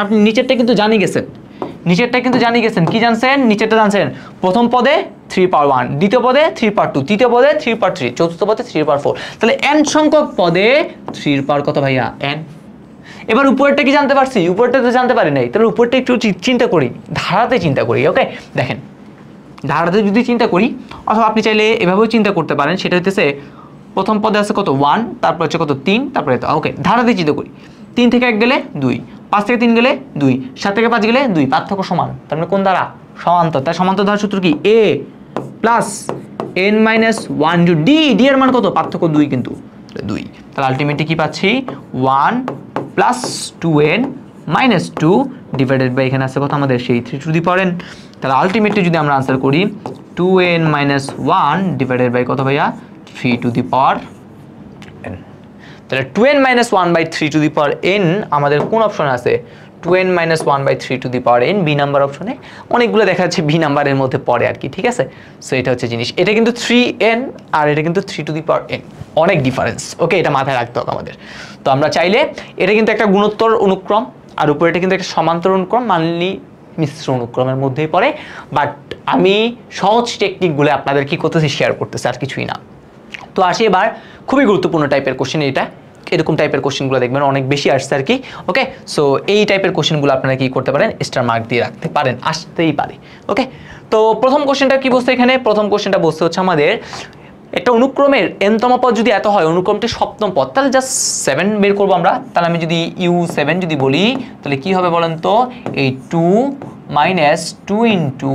আপনি নিচেরটা কিন্তু জানি গেছেন কি জানছেন নিচেরটা জানছেন প্রথম পদে 3 পাওয়ার 1 দ্বিতীয় পদে 3 পাওয়ার 2 তৃতীয় পদে 3 পাওয়ার 3 চতুর্থ পদে 3 পাওয়ার 4 তাহলে n সংখ্যক পদে 3 পাওয়ার কত ভাইয়া n এবার উপরেরটা কি জানতে পারছি উপরেরটা তো জানতে পারি নাই তাহলে উপরেরটা একটু চিন্তা করি ধারাতে চিন্তা করি ওকে দেখেন ধারাতে যদি চিন্তা করি অথবা আপনি চাইলে এভাবেও চিন্তা করতে পারেন সেটা হচ্ছে প্রথম পদে আছে কত 1 তারপর হচ্ছে কত 3 তারপরে তো ওকে ধারাতে চিন্তা করি 3 থেকে 1 গেলে 2 5 থেকে 3 গেলে 2 7 থেকে 5 গেলে 2 পার্থক্য সমান তার মানে কোন দ্বারা সমান্তর তার সমান্তর ধারা সূত্র কি a plus n minus 1 d এর মান কত পার্থক্য 2 কিন্তু 2 তাহলে আলটিমেটলি কি পাচ্ছি 1 plus 2n minus 2 divided by এখানে আছে কত আমাদের সেই 3 টু দি পাওয়ার n তাহলে আলটিমেটলি যদি আমরা आंसर করি 2n মাইনাস 1 ডিভাইডেড বাই কত ভাইয়া 3 টু দি পাওয়ার n তাহলে 2n - 1/3 to the power n আমাদের কোন অপশনে আছে 2n minus 1 by 3 to the power n B number অপশনে অনেকগুলো দেখা যাচ্ছে বি নাম্বারের মধ্যে পড়ে আর কি, ঠিক আছে। সো এটা হচ্ছে জিনিস, এটা কিন্তু 3n আর এটা কিন্তু 3 to the power n, অনেক ডিফারেন্স। ওকে, এটা মাথায় রাখতে হবে আমাদের। তো আমরা চাইলে এটা কিন্তু একটা গুণোত্তর অনুক্রম আর উপরে এটা কিন্তু একটা সমান্তর অনুক্রম, মানলি মিশ্র অনুক্রমের মধ্যেই পড়ে, বাট আমি সহজ টেকনিকগুলো আপনাদের কি করতেছি শেয়ার করতেছি, আর কিছুই না। তো আসি এবার খুবই গুরুত্বপূর্ণ টাইপের কোশ্চেন, এটা এরকম টাইপের কোশ্চেনগুলো দেখবেন অনেক বেশি আসছে আর কি। ওকে, সো এই টাইপের কোশ্চেনগুলো আপনারা কি করতে পারেন, স্টার মার্ক দিয়ে রাখতে পারেন, আসতেই পারে। ওকে, তো প্রথম কোশ্চেনটা কি বলছে এখানে, প্রথম কোশ্চেনটা বলছে হচ্ছে আমাদের একটা অনুক্রমের nতম পদ যদি এত হয়, অনুক্রমটি সপ্তম পদ, তাহলে জাস্ট 7 বের করবো আমরা। তাহলে আমি যদি u7 যদি বলি তাহলে কি হবে বলেন তো, এই 2 minus 2 into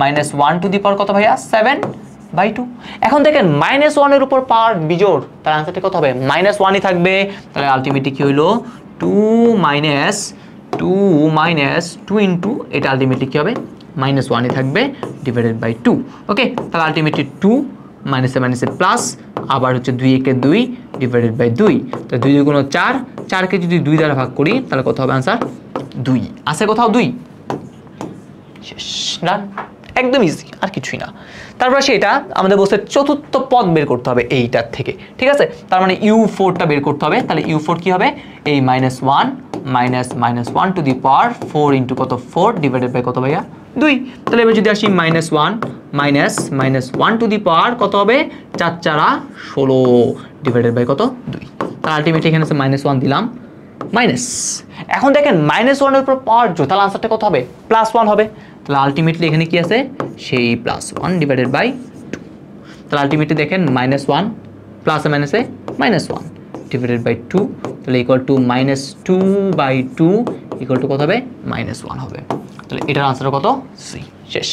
minus 1 to the power কত ভাইয়া, 7/2। এখন দেখেন -1 এর উপর পাওয়ার বিজোড়, তার আনসারটা কত হবে, -1ই থাকবে। তাহলে আলটিমেটলি কি হইলো, 2 minus 2 into এটা আলটিমেটলি কি হবে, -1ই থাকবে ডিভাইডেড বাই 2। ওকে, তাহলে আলটিমেটলি 2 মাইনাসে মাইনাসে প্লাস, আবার হচ্ছে 2 একে 2 ডিভাইডেড বাই 2। তাহলে 2 দুগুণ 4, 4কে যদি 2 দ্বারা ভাগ করি তাহলে কত হবে আনসার, 2। আছে কোথাও 2, শেষ, ডান, একদম ইজি, আর কিছুই না। তারপর সেটা আমাদের বলছে চতুর্থ পদ বের করতে হবে এইটার থেকে, ঠিক আছে। তার মানে u4টা বের করতে হবে। তাহলে u4 কি হবে, এই -1 minus 1 to the power 4 into কত, 4 ডিভাইডেড বাই কত ভাইয়া, 2। তাহলে এবার যদি আসি -1 -1 to the power কত হবে, 4 4 16 ডিভাইডেড বাই কত, 2। তাহলে আলটিমেটলি এখানে আছে -1 দিলাম মাইনাস, এখন দেখেন -1 এর উপর পাওয়ার জোর, তাহলে আনসারটা কত হবে, +1 হবে। তাহলে আলটিমেটলি এখানে কি আছে, সেই +1 ডিভাইডেড বাই 2। তাহলে আলটিমেটলি দেখেন -1 প্লাসে মাইনাসে -1 ডিভাইডেড বাই 2, তাহলে ইকুয়াল টু -2/2 ইকুয়াল টু কত হবে, -1 হবে। তাহলে এটার আনসার কত, সি, শেষ।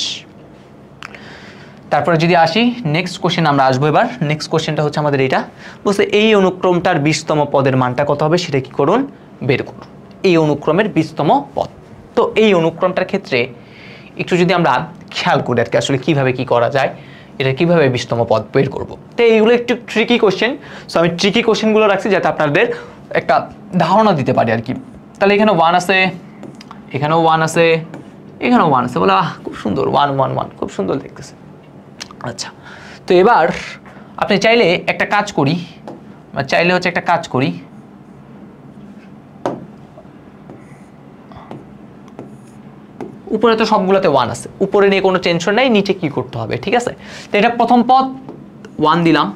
তারপরে যদি আসি নেক্সট কোশ্চেন আমরা আসবো এবার। নেক্সট কোশ্চেনটা হচ্ছে আমাদের এটা বলছে এই অনুক্রমটার 20তম পদের মানটা কত হবে সেটা কি করুন, বের করুন। এই অনুক্রমের 20তম পদ। তো এই অনুক্রমটার ক্ষেত্রে একটু যদি আমরা খেয়াল করি আর কি, আসলে কীভাবে কী করা যায়, এটা কীভাবে 20তম পদ বের করবো। তো এইগুলো একটু ট্রিকি কোশ্চেন, সো আমি ট্রিকি কোশ্চেনগুলো রাখছি যাতে আপনাদের একটা ধারণা দিতে পারি আর কি। তাহলে এখানে 1 আছে, এখানেও 1 আছে, এখানেও 1 আছে, বলে খুব সুন্দর, 1 1 1 খুব সুন্দর দেখতেছে। আচ্ছা, তো এবার আপনি চাইলে একটা কাজ করি, উপরে তো সবগুলোতে 1 আছে, উপরে নিয়ে কোনো টেনশন নাই, নিচে কি করতে হবে, ঠিক আছে। তো এটা প্রথম পদ 1 দিলাম,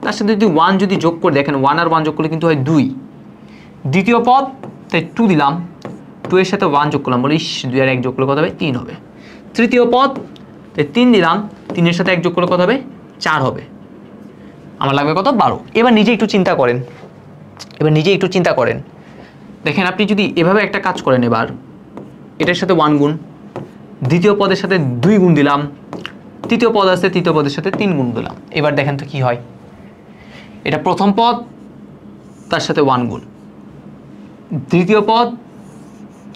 তার সাথে যদি 1 যদি যোগ করে দেখেন 1 আর 1 যোগ করলে কিন্তু হয় 2। দ্বিতীয় পদ তাই 2 দিলাম, 2 এর সাথে 1 যোগ করলাম, বলি 2 আর 1 যোগ করলে কত হবে, 3 হবে। তৃতীয় পদ তাই 3 দিলাম, 3 এর সাথে 1 যোগ করলে কত হবে, 4 হবে। আমার লাগবে কত, 12। এবার নিজে একটু চিন্তা করেন, দেখেন আপনি যদি এভাবে একটা কাজ করেন, এবার এটার সাথে 1 গুণ, দ্বিতীয় পদের সাথে 2 গুণ দিলাম, তৃতীয় পদ আছে, তৃতীয় পদের সাথে 3 গুণ দিলাম। এবার দেখেন তো কি হয়, এটা প্রথম পদ তার সাথে 1 গুণ, দ্বিতীয় পদ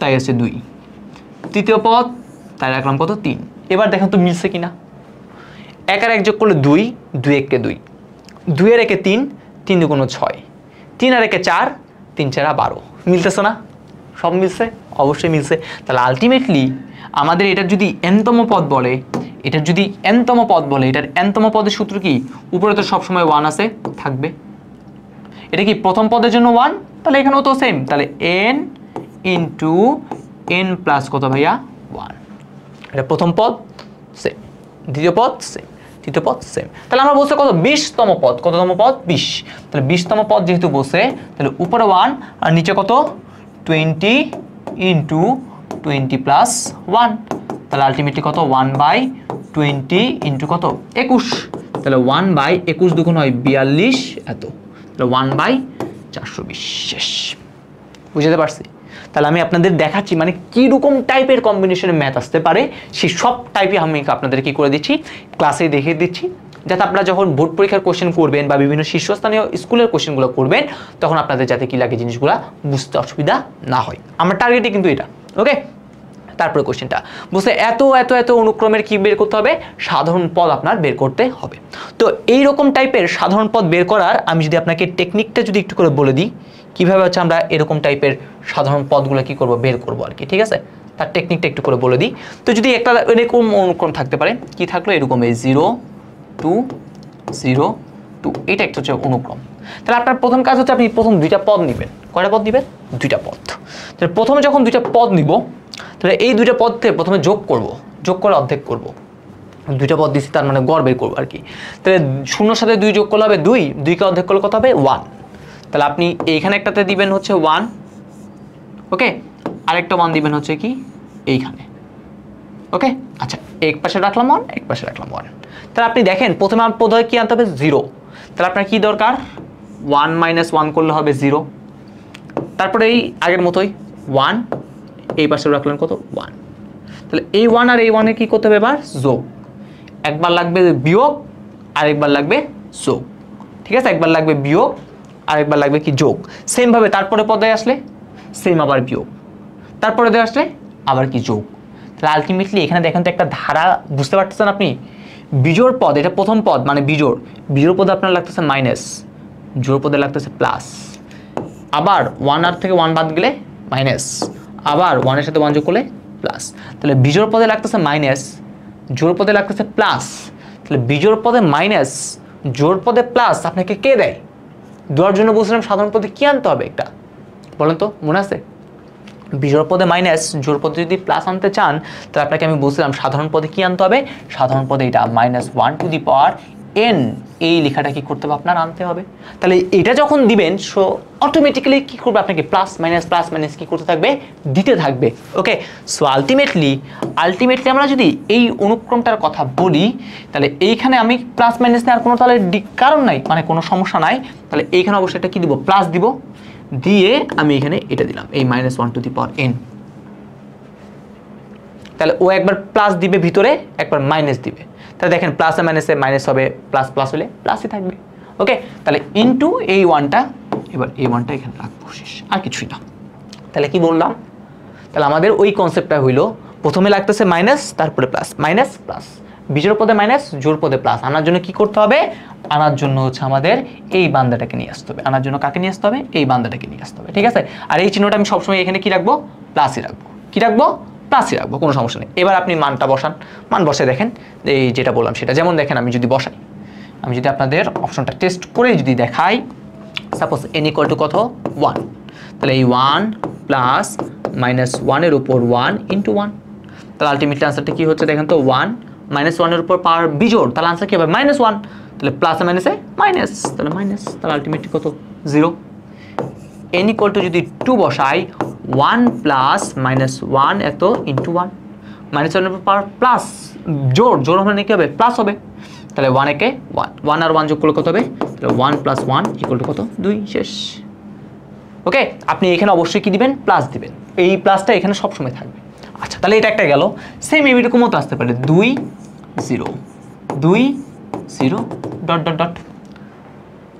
তাই আছে 2, তৃতীয় পদ তাই রাখলাম কত, 3। এবার দেখেন তো মিলছে কিনা, 1 আর 1 যোগ করলে 2, 2 একে 2, 2 এর একে 3, 3 দুগুণ 6, 3 আর একে 4, 3 4 12, মিলতেছে না, সব মিলছে, অবশ্যই মিলছে। তাহলে আলটিমেটলি আমাদের এটার যদি nতম পদ বলে, এটার nতম পদের সূত্র কি, উপরে তো সবসময় 1 আছে, থাকবে। এটা কি প্রথম পদের জন্য 1, তাহলে এখানেও তো সেম, তাহলে n ইন্টু n প্লাস কত ভাইয়া, 1। এটা প্রথম পদ সেম, দ্বিতীয় পদ সেম, তৃতীয় পদ সেম। তাহলে আমরা বলছে কত, 20তম পদ, কততম পদ, 20। তাহলে 20তম পদ যেহেতু বসে, তাহলে উপরে 1 আর নিচে কত, 20 ইন্টু 20 প্লাস 1। তাহলে আলটিমেটলি কত, 1/20 ইন্টু কত, 21। তাহলে 1/21 দুগুণ হয় 42, এত। তাহলে 1/420, শেষ। বুঝতে পারছি? তাহলে আমি আপনাদের দেখাচ্ছি মানে কীরকম টাইপের কম্বিনেশনের ম্যাথ আসতে পারে, সেই সব টাইপই আমি আপনাদের কি করে দিচ্ছি, ক্লাসে দেখিয়ে দিচ্ছি, যাতে আপনারা যখন বোর্ড পরীক্ষার কোশ্চেন করবেন বা বিভিন্ন শীর্ষস্থানীয় স্কুলের কোশ্চেনগুলো করবেন, তখন আপনাদের যাতে কি লাগে জিনিসগুলো বুঝতে অসুবিধা না হয়। আমার টার্গেটই কিন্তু এটা। ওকে, তারপরে কোশ্চেনটা বুঝতে এত এত এত অনুক্রমের কি বের করতে হবে, সাধারণ পদ আপনার বের করতে হবে। তো এইরকম টাইপের সাধারণ পদ বের করার আমি যদি আপনাকে টেকনিকটা যদি একটু করে বলে দিই, কীভাবে হচ্ছে আমরা এরকম টাইপের সাধারণ পদগুলো কী করবো, বের করবো আর কি, ঠিক আছে, তার টেকনিকটা একটু করে বলে দিই। তো যদি একটা এরকম অনুক্রম থাকতে পারে, কি থাকলো এরকম, এই 0 2 0 2, এটা একটা হচ্ছে অনুক্রম। তাহলে আপনার প্রথম কাজ হচ্ছে আপনি প্রথম দুইটা পদ নেবেন। কয়টা পদ নেবেন? দুইটা পদ। তাহলে প্রথমে যখন দুইটা পদ নিব, তাহলে এই দুইটা পদ থেকে প্রথমে যোগ করব, যোগ করে অর্ধেক করব। দুইটা পদ দিচ্ছি তার মানে গড় বের করবো আর কি। তাহলে 0 সাথে 2 যোগ করলে হবে 2, 2কে অর্ধেক করলে কত হবে 1। তাহলে আপনি এইখানে একটাতে দিবেন হচ্ছে 1, ওকে, আরেকটা 1 দিবেন হচ্ছে কি এইখানে, ওকে। আচ্ছা, এক পাশে রাখলাম 1, এক পাশে রাখলাম 1। তাহলে আপনি দেখেন প্রথমে আমার পদ কি আনতে হবে 0। তাহলে আপনার কি দরকার, 1 - 1 করলে হবে 0। তারপরে এই আগের মতোই 1, এই পাশে রাখলেন কত 1। তাহলে এই 1 আর এই 1 এর কি করতে হবে এবার যোগ। একবার লাগবে বিয়োগ আর একবার লাগবে যোগ, ঠিক আছে, একবার লাগবে বিয়োগ আর একবার লাগবে কি যোগ। সেম ভাবে তারপরে পদে আসলে সেম আবার বিয়োগ, তারপরে দিয়ে আসলে আবার কি যোগ। তাহলে আলটিমেটলি এখানে দেখেন তো একটা ধারা বুঝতে পারতেছেন আপনি। বিজোড় পদ, এটা প্রথম পদ মানে বিজোড়, বিজোড় পদে আপনার লাগতেছে মাইনাস, জোড় পদে লাগতেছে প্লাস, আবার 1 আর থেকে 1 বাদ গেলে মাইনাস, আবার 1 এর সাথে 1 যোগ করলে প্লাস। তাহলে বিজোড় পদে লাগতেছে মাইনাস, জোড় পদে লাগতেছে প্লাস। তাহলে বিজোড় পদে মাইনাস, জোড় পদে প্লাস আপনাকে কে দেয়? দেওয়ার জন্য বলছিলাম সাধারণ পদে কি আনতে হবে একটা, বলেন তো, মনে আছে? বিজোড় পদে মাইনাস, জোড় পদে যদি প্লাস আনতে চান তাহলে আপনাকে আমি বলছিলাম সাধারণ পদে কি আনতে হবে, সাধারণ পদে এটা -1n, এই লেখাটা কি করতে হবে আপনার আনতে হবে। তাহলে এটা যখন দিবেন সো অটোমেটিক্যালি কি করবে, আপনাকে প্লাস মাইনাস কি করতে থাকবে, দিতে থাকবে, ওকে। সো আলটিমেটলি আমরা যদি এই অনুক্রমটার কথা বলি, তাহলে এইখানে আমি প্লাস মাইনাস নেওয়ার কোনো তাহলে কারণ নাই, মানে কোনো সমস্যা নাই। তাহলে এইখানে অবশ্যই এটা কি দিব, প্লাস দিব, দিয়ে আমি এখানে এটা দিলাম এই -1n। তাহলে ও একবার প্লাস দিবে ভিতরে, একবার মাইনাস দিবে। তাহলে দেখেন প্লাসে মাইনাসে মাইনাস হবে, প্লাস প্লাস হলে প্লাসই থাকবে, ওকে। তাহলে ইনটু এই 1টা, এবার এই 1টা এখানে রাখবো, শেষ, আর কিছুই না। তাহলে কি বললাম, তাহলে আমাদের ওই কনসেপ্টটা হইলো প্রথমে লাগতেছে মাইনাস, তারপরে প্লাস, মাইনাস প্লাস, বিজোড় পদে মাইনাস, জোড় পদে প্লাস আনার জন্য কি করতে হবে, আনার জন্য হচ্ছে আমাদের এই বান্দাটাকে নিয়ে আসতে হবে। আনার জন্য কাকে নিয়ে আসতে হবে, এই বান্দাটাকে নিয়ে আসতে হবে, ঠিক আছে। আর এই চিহ্নটা আমি সবসময় এখানে কি রাখবো, প্লাসই রাখবো, কি রাখবো, প্লাসই রাখবো, কোনো সমস্যা নেই। এবার আপনি মানটা বসান, মান বসে দেখেন এই যেটা বললাম সেটা। যেমন দেখেন আমি যদি বসাই, আমি যদি আপনাদের অপশনটা টেস্ট করে যদি দেখাই, সাপোজ n = কত 1, তাহলে এই 1 প্লাস -1 এর উপর 1 × 1, তাহলে আলটিমেটলি আনসারটা কি হচ্ছে দেখেন তো, 1 -1 এর উপর পাওয়ার বিজোড়, তাহলে আনসার কি হবে -1। তাহলে প্লাসে মাইনাসে মাইনাস, তাহলে মাইনাস, তাহলে আলটিমেটলি কত 0। n = যদি 2 বসাই, 1 প্লাস -1 এত × 1, -1 এর উপর পাওয়ার প্লাস, জোড় মানে কি হবে, প্লাস হবে। তাহলে 1 একে 1 আর 1 যোগ করলে কত হবে, তাহলে 1 + 1 = কত 2, শেষ, ওকে। আপনি এখানে অবশ্যই কি দিবেন, প্লাস দিবেন, এই প্লাসটা এখানে সবসময় থাকবে। আচ্ছা, তাহলে এটা একটা গেল। সেম এরকম মতো আসতে পারে 2 0 2 0 ...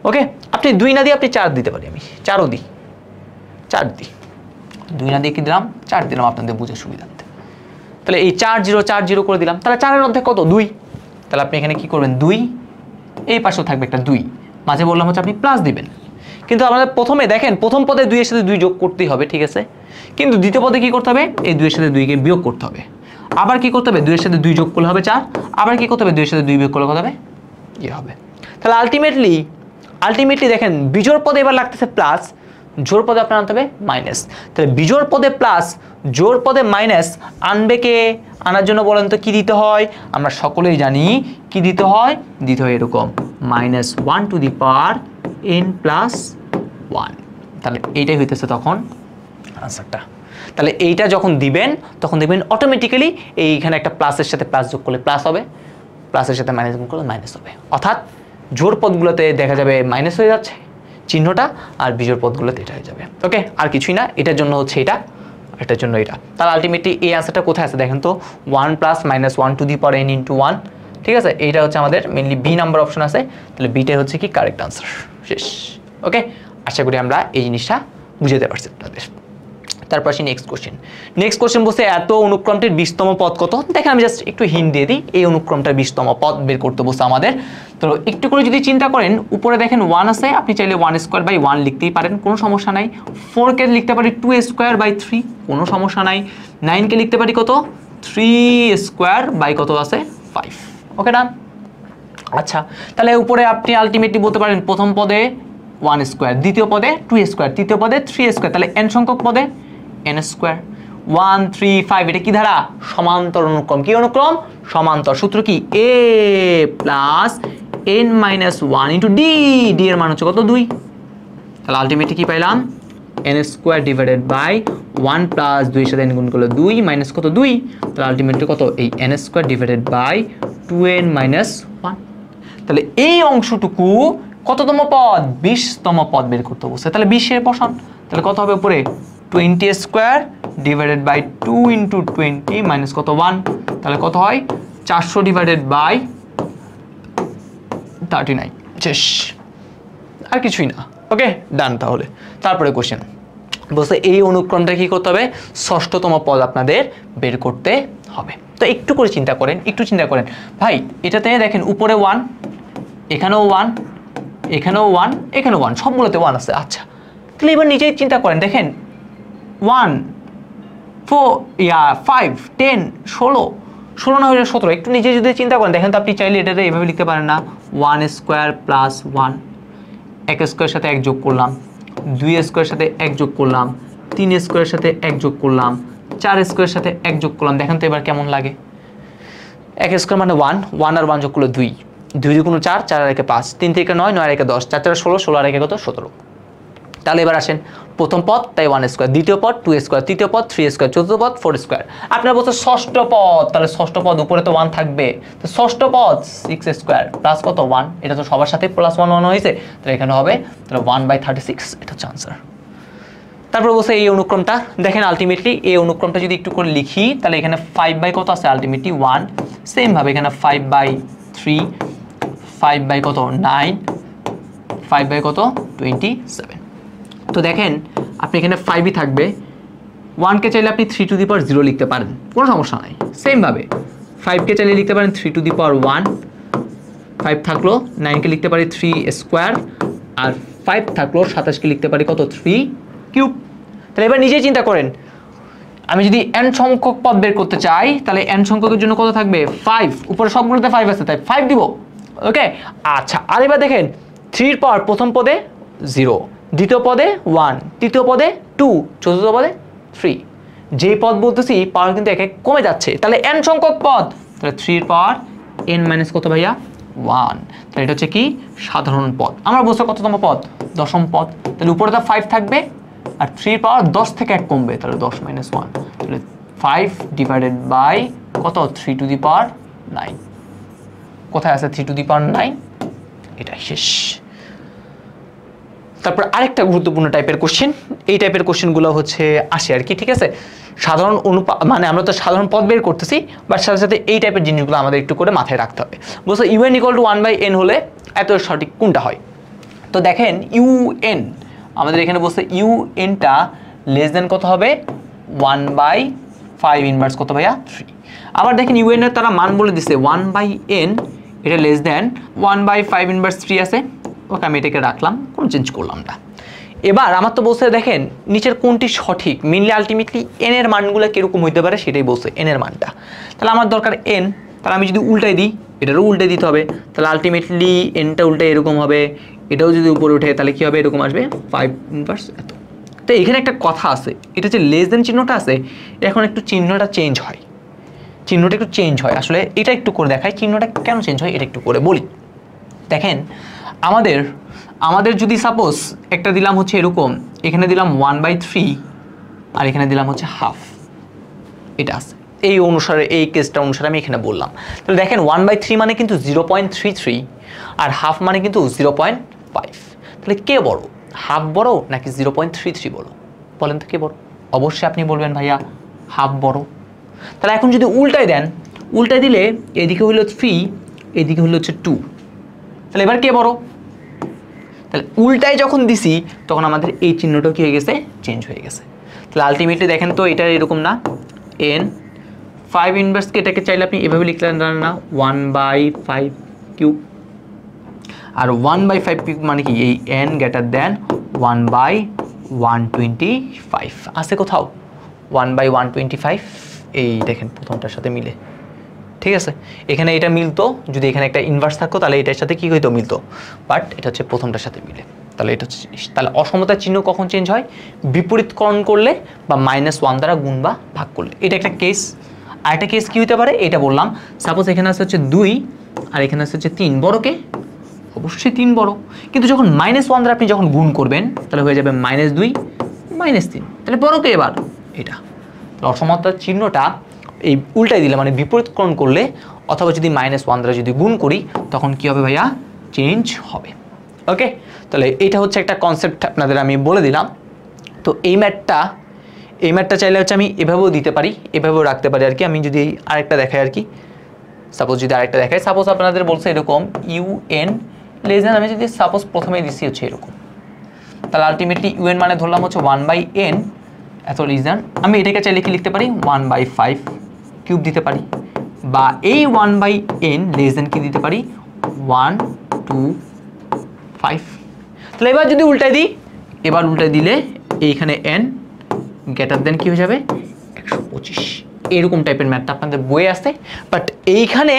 ওকে। আপনি 2 না দিয়ে আপনি 4 দিতে পারি, আমি 4ও দিই, 4 দিই, 2 না দিয়ে কি দিলাম, 4 দিলাম আপনাদের বুঝে সুবিধার্থে। তাহলে এই 4 0 4 0 করে দিলাম, তাহলে 4 এর মধ্যে কত 2, তাহলে আপনি এখানে কি করবেন 2, এই পাশেও থাকবে একটা 2, মাঝে বললাম হচ্ছে আপনি প্লাস দিবেন। কিন্তু আমাদের প্রথমে দেখেন প্রথম পদে 2 এর সাথে 2 যোগ করতেই হবে, ঠিক আছে, কিন্তু দ্বিতীয় পদে কি করতে হবে, এই 2 এর সাথে 2 কে বিয়োগ করতে হবে, আবার কি করতে হবে 2 এর সাথে 2 যোগ করলে হবে 4, আবার কি করতে হবে 2 এর সাথে 2 বিয়োগ করলে কত হবে, হবে। তাহলে আলটিমেটলি দেখেন বিজোড় পদে এবার লাগতেছে প্লাস, জোড় পদে আপনার আনতে হবে মাইনাস। তাহলে বিজোড় পদে প্লাস, জোড় পদে মাইনাস আনবে কে, আনার জন্য বলেন তো কি দিতে হয়, আমরা সকলেই জানি কি দিতে হয়, এরকম -1n + 1। তাহলে এইটাই হইতেছে তখন আনসারটা। তাহলে এইটা যখন দিবেন তখন দেখবেন অটোমেটিক্যালি এইখানে একটা প্লাসের সাথে প্লাস যোগ করলে প্লাস হবে, প্লাসের সাথে মাইনাস যোগ করলে মাইনাস হবে, অর্থাৎ জোড় পদগুলোতে দেখা যাবে মাইনাস হয়ে যাচ্ছে চিহ্নটা, আর বিজোড় পদগুলোতে এটা হয়ে যাবে, ওকে। আর কিছুই না, এটার জন্য হচ্ছে এটা, এটার জন্য এটা। তাহলে আলটিমেটলি এই আনসারটা কোথায় আছে দেখেন তো, 1 + -1n × 1, ঠিক আছে। এইটা হচ্ছে আমাদের মেইনলি বি নাম্বার অপশন আছে, তাহলে বিটাই হচ্ছে কি কারেক্ট আনসার, শেষ, ওকে। আশা করি আমরা এই জিনিসটা বুঝাতে পারছি আপনাদের। তো তারপর আসি নেক্সট কোশ্চেন বলছে এত অনুক্রমটির 20তম পদ কত। দেখেন আমি জাস্ট একটু হিন্ট দিয়ে দিই, এই অনুক্রমটার 20তম পদ বের করতে বলছে আমাদের। তো একটু করে যদি চিন্তা করেন, উপরে দেখেন 1 আছে, আপনি চাইলে 1² 1 লিখতেই পারেন, কোনো সমস্যা নাই। 4কে লিখতে পারি 2² 3, কোনো সমস্যা নাই। 9কে লিখতে পারি কত 3² কত আছে 5। ওকে ডান। আচ্ছা, তাহলে উপরে আপনি আলটিমেটলি বলতে পারেন প্রথম পদে 1², দ্বিতীয় পদে 2², তৃতীয় পদে 3², তাহলে n সংখ্যক পদে n²। 1 3 5 এটা কি ধারা? সমান্তর অনুক্রম। কি অনুক্রম? সমান্তর। সূত্র কি? a plus n minus 1 into d, d এর মান হচ্ছে কত 2। তাহলে আলটিমেটলি কি পাইলাম? n² ডিভাইডেড বাই 1 প্লাস 2 এর সাথে n গুণ করলে 2 মাইনাস কত 2, তাহলে আলটিমেটলি কত এই n² divided by 2n minus 1। তাহলে এই অংশটুকু কততম পদ? 20তম পদ বের করতে বলছে। তাহলে 20 এর বসান, তাহলে কত হবে উপরে 20² ডিভাইডেড বাই 2 ইন্টু 20 মাইনাস কত 1, তাহলে কত হয় 400 ডিভাইডেড বাই 39। শেষ, আর কিছুই না। ওকে ডান। তাহলে তারপরে কোশ্চেন বলছে এই অনুক্রমটা কি করতে হবে? 6ষ্ঠতম পদ আপনাদের বের করতে হবে। তো একটু করে চিন্তা করেন, ভাই এটাতে দেখেন উপরে 1, এখানেও 1, এখানেও 1, এখানেও 1, সবগুলোতে 1 আছে। আচ্ছা, তাহলে এবার নিজেই চিন্তা করেন, দেখেন 1 4 5 10 16 না হলে 17, একটু নিজে যদি চিন্তা করেন দেখেন তো, আপনি চাইলে এটাতে এভাবে লিখতে পারেন না, 1² প্লাস 1, 1² সাথে 1 যোগ করলাম, 2² সাথে 1 যোগ করলাম, 3² সাথে 1 যোগ করলাম, 4² সাথে 1 যোগ করলাম। দেখেন তো এবার কেমন লাগে? 1² মানে 1, 1 আর 1 যোগ করলে 2, 2 2 4, 4 আর 1 5, 3 থেকে 9, 9 আর 1 10, 4 4 16, 16 আর 1 কত 17। তাহলে এবার আসেন প্রথম পদ তাই 1², দ্বিতীয় পদ 2², তৃতীয় পদ 3², চতুর্থ পদ 4²। আপনার বলছে ষষ্ঠ পদ, তাহলে ষষ্ঠ পদ উপরে তো 1 থাকবে, তো ষষ্ঠ পদ 6² প্লাস কত 1, এটা তো সবার সাথে প্লাস 1 1 হয়েছে, তাহলে এখানে হবে তাহলে 1/36, এটা হচ্ছে আনসার। তারপর বলছে এই অনুক্রমটা দেখেন, আলটিমেটলি এই অনুক্রমটা যদি একটু করে লিখি, তাহলে এখানে 5 কত আছে আলটিমেটলি 1, সেম ভাবে এখানে 5/3, 5 কত 9, 5 কত 27। তো দেখেন আপনি এখানে 5ই থাকবে, 1কে চাইলে আপনি 3 টু দি পাওয়ার 0 লিখতে পারেন, কোনো সমস্যা নাই। সেম ভাবে 5কে চাইলে লিখতে পারেন 3 টু দি পাওয়ার 1, 5 থাকলো, 9কে লিখতে পারি 3², আর 5 থাকলো 27কে লিখতে পারি কত 3³ তাহলে এবার নিজেই চিন্তা করেন, আমি যদি n সংখ্যক পদ বের করতে চাই, তাহলে n সংখ্যকের জন্য কত থাকবে 5, উপরে সবগুলোতে 5 আছে তাই 5 দিব। ওকে আচ্ছা, আর এবার দেখেন 3 এর পাওয়ার প্রথম পদে 0, দ্বিতীয় পদে 1, তৃতীয় পদে 2, চতুর্থ পদে 3, যেই পদ বলতেছি পাওয়ার কিন্তু এক এক কমে যাচ্ছে, তাহলে n সংখ্যক পদ, তাহলে 3 এর পাওয়ার n মাইনাস কত ভাইয়া 1, তাহলে এটা হচ্ছে কি সাধারণ পদ। আমরা বলছি কততম পদ? 10ম পদ, তাহলে উপরে তো 5 থাকবে, আর 3 পাওয়ার 10 থেকে 1 কমবে, তাহলে 10 - 1, তাহলে 5 ডিভাইডেড বাই কত 3 টু দি পাওয়ার 9, কোথায় আছে 3 টু দি পাওয়ার 9, এটা শেষ। তারপর আরেকটা গুরুত্বপূর্ণ টাইপের কোশ্চেন, এই টাইপের কোশ্চেনগুলো হচ্ছে আসে আর কি, ঠিক আছে। সাধারণ মানে আমরা তো সাধারণ পদ বের করতেছি, বাট সাথে সাথে এই টাইপের জিনিসগুলো আমাদের একটু করে মাথায় রাখতে হবে। বলছে UN = 1/n হলে এত সঠিক কোনটা হয়? তো দেখেন UN আমাদের এখানে বলছে UN-টা লেস দেন কত হবে 1/5 ইনভার্স কত ভাইয়া 3। আবার দেখেন UN এর তারা মান বলে দিছে 1/n, এটা লেস দেন 1/5 ইনভার্স 3 আছে। ওকে আমি এটাকে রাখলাম, কোনো চেঞ্জ করলাম না। এবার আমার তো বলছে দেখেন নিচের কোনটি সঠিক, মেনলি আলটিমেটলি n এর মানগুলো কিরকম হইতে পারে সেটাই বলছে, n এর মানটা। তাহলে আমার দরকার n, তাহলে আমি যদি উল্টাই দিই, এটারও উল্টে দিতে হবে, তাহলে আলটিমেটলি nটা উল্টে এরকম হবে, এটাও যদি উপরে উঠে তাহলে কি হবে এরকম আসবে 5 ইনভার্স এত। তো এখানে একটা কথা আছে, এটা যে লেস দেন চিহ্নটা আছে, এখন একটু চিহ্নটা চেঞ্জ হয়, চিহ্নটা একটু চেঞ্জ হয়। আসলে এটা একটু করে দেখাই চিহ্নটা কেন চেঞ্জ হয়, এটা একটু করে বলি। দেখেন আমাদের যদি সাপোজ একটা দিলাম হচ্ছে এরকম, এখানে দিলাম 1/3 আর এখানে দিলাম হচ্ছে হাফ, এটা আছে এই অনুসারে, এই কেসটা অনুসারে আমি এখানে বললাম। তাহলে দেখেন 1/3 মানে কিন্তু 0.33 আর হাফ মানে কিন্তু 0.5, তাহলে কে বড়, হাফ বড় নাকি 0.33 বড়? বলেন তো কে বড়? অবশ্যই আপনি বলবেন ভাইয়া হাফ বড়। তাহলে এখন যদি উল্টাই দেন, উল্টাই দিলে এদিকে হলো 3, এদিকে হলো হচ্ছে 2, তাহলে এবার কে বড়? তাহলে উল্টায় যখন দিছি তখন আমাদের এই চিহ্নটাও কি হয়ে গেছে, চেঞ্জ হয়ে গেছে। তাহলে আলটিমেটলি দেখেন তো এটা এরকম না, n 5 ইনভার্সকে এটাকে চাইলে আপনি এভাবে লিখলেন না 1/5 কিউব, আর 1/5 কিউব মানে কি এই n গ্রেটার দেন 1/125 আছে কোথাও 1/125, এই দেখেন প্রথমটার সাথে মিলে, ঠিক আছে। এখানে এটা মিলতো, যদি এখানে একটা ইনভার্স থাকতো তাহলে এটার সাথে কি হইতো, মিলতো, বাট এটা হচ্ছে প্রথমটার সাথে মিলে। তাহলে এটা হচ্ছে জিনিস। তাহলে অসমতার চিহ্ন কখন চেঞ্জ হয়, বিপরীতকরণ করলে বা -1 দ্বারা গুণ বা ভাগ করলে। এটা একটা কেস। আর একটা কেস কি হতে পারে, এটা বললাম, সাপোজ এখানে আছে হচ্ছে 2 আর এখানে আছে হচ্ছে 3, বড়কে অবশ্যই 3 বড়, কিন্তু যখন -1 দ্বারা আপনি যখন গুণ করবেন তাহলে হয়ে যাবে -2 -3, তাহলে বড়কে এবার এটা। তাহলে অসমতার চিহ্নটা এই উল্টাই দিলে মানে বিপরীতকরণ করলে অথবা যদি -1 দ্বারা যদি গুণ করি তখন কি হবে ভাইয়া, চেঞ্জ হবে। ওকে, তাহলে এটা হচ্ছে একটা কনসেপ্ট আপনাদের আমি বলে দিলাম। তো এই ম্যাথটা চাইলে হচ্ছে আমি এভাবেও দিতে পারি, এভাবেও রাখতে পারি আর কি। আমি যদি আরেকটা দেখাই আর কি, সাপোজ যদি আরেকটা দেখাই, সাপোজ আপনাদের বলছে এরকম un লেস দেন, আমি যদি সাপোজ প্রথমে দিচ্ছি হচ্ছে এরকম, তাহলে আলটিমেটলি un মানে ধরলাম হচ্ছে 1/n এত লেস দেন, আমি এটাকে চাইলে কি লিখতে পারি 1/5 কিউব দিতে পারি, বা এই 1/n লেস দেন কি দিতে পারি 1 2 5। তাহলে এবার যদি উল্টাই দিই, এবার উল্টাই দিলে এইখানে n গ্রেটার দেন কি হয়ে যাবে 125। এরকম টাইপের ম্যাথটা আপনাদের বইয়ে আসে, বাট এইখানে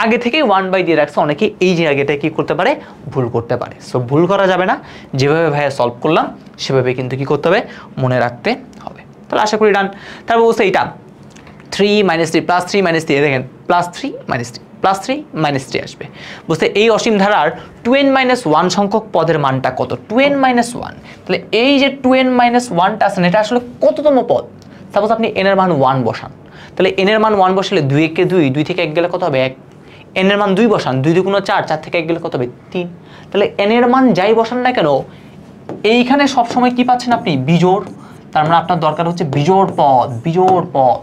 আগে থেকে 1/, দিয়ে রাখছে, অনেকে এই জায়গাটা কি করতে পারে, ভুল করতে পারে। সো ভুল করা যাবে না, যেভাবে ভাইয়া সলভ করলাম সেভাবে কিন্তু কি করতে হবে, মনে রাখতে হবে। তাহলে আশা করি ডান। তারপর বলছে এইটা 3 - 3 প্লাস 3 - 3, দেখেন +3 - 3 +3 - 3 আসবে। বুঝতে এই অসীম ধারার 2n - 1 সংখ্যক পদের মানটা কত, 2n - 1। তাহলে এই যে 2n - 1টা আছে এটা আসলে কততম পদ। সাপোজ আপনি n এর মান 1 বসান, তাহলে n এর মান 1 বসালে 2 × 2, 2 থেকে 1 গেলে কত হবে 1। n এর মান 2 বসান, 2 × 2 = 4, 4 থেকে 1 গেলে কত হবে 3। তাহলে n এর মান যাই বসান না কেন এইখানে সবসময় কি পাচ্ছেন আপনি, বিজোড়। তার মানে আপনার দরকার হচ্ছে বিজোড় পদ, বিজোড় পদ।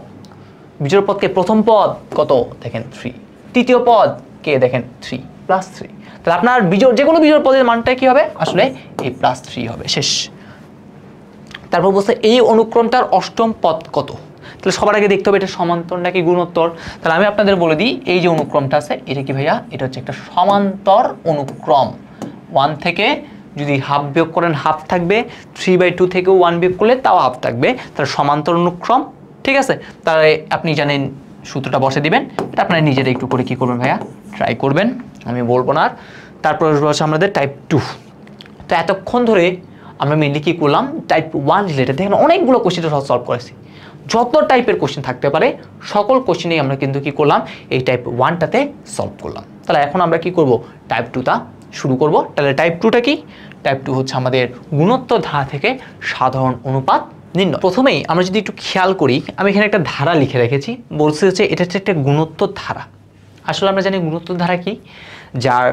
বিজোড় পদকে প্রথম পদ কত দেখেন 3, তৃতীয় পদ কে দেখেন 3 +3। তাহলে আপনার বিজোড় যে কোনো বিজোড় পদের মানটা কি হবে, আসলে এই +3 হবে, শেষ। তারপর বলছে এই অনুক্রমটার অষ্টম পদ কত। তাহলে সবার আগে দেখতে হবে এটা সমান্তর নাকি গুণোত্তর। তাহলে আমি আপনাদের বলে দিই, এই যে অনুক্রমটা আছে এটা কি ভাইয়া, এটা হচ্ছে একটা সমান্তর অনুক্রম। 1 থেকে যদি হাফ বিয়োগ করেন হাফ থাকবে, 3/2 থেকেও 1 বিয়োগ করলে তাও হাফ থাকবে, তাহলে সমান্তর অনুক্রম, ঠিক আছে। তাহলে আপনি জানেন সূত্রটা বসে দিবেন, এটা আপনারা নিজেরা একটু করে কি করবেন ভাইয়া, ট্রাই করবেন, আমি বলবো না। তারপর বলছে আমাদের টাইপ 2। তো এতক্ষণ ধরে আমরা মেনলি কি করলাম, টাইপ 1 রিলেটেড দেখেন অনেকগুলো কোশ্চেন সলভ করেছি। যত টাইপের কোশ্চেন থাকতে পারে সকল কোশ্চেনেই আমরা কিন্তু কি করলাম, এই টাইপ 1টাতে সলভ করলাম। তাহলে এখন আমরা কি করব, টাইপ 2টা শুরু করব। তাহলে টাইপ 2টা কি, টাইপ 2 হচ্ছে আমাদের গুণোত্তর ধারা থেকে সাধারণ অনুপাত নির্ণয়। প্রথমেই আমরা যদি একটু খেয়াল করি, আমি এখানে একটা ধারা লিখে রেখেছি, বলছে হচ্ছে এটা হচ্ছে একটা গুণোত্তর ধারা। আসলে আমরা জানি গুণোত্তর ধারা কি, যার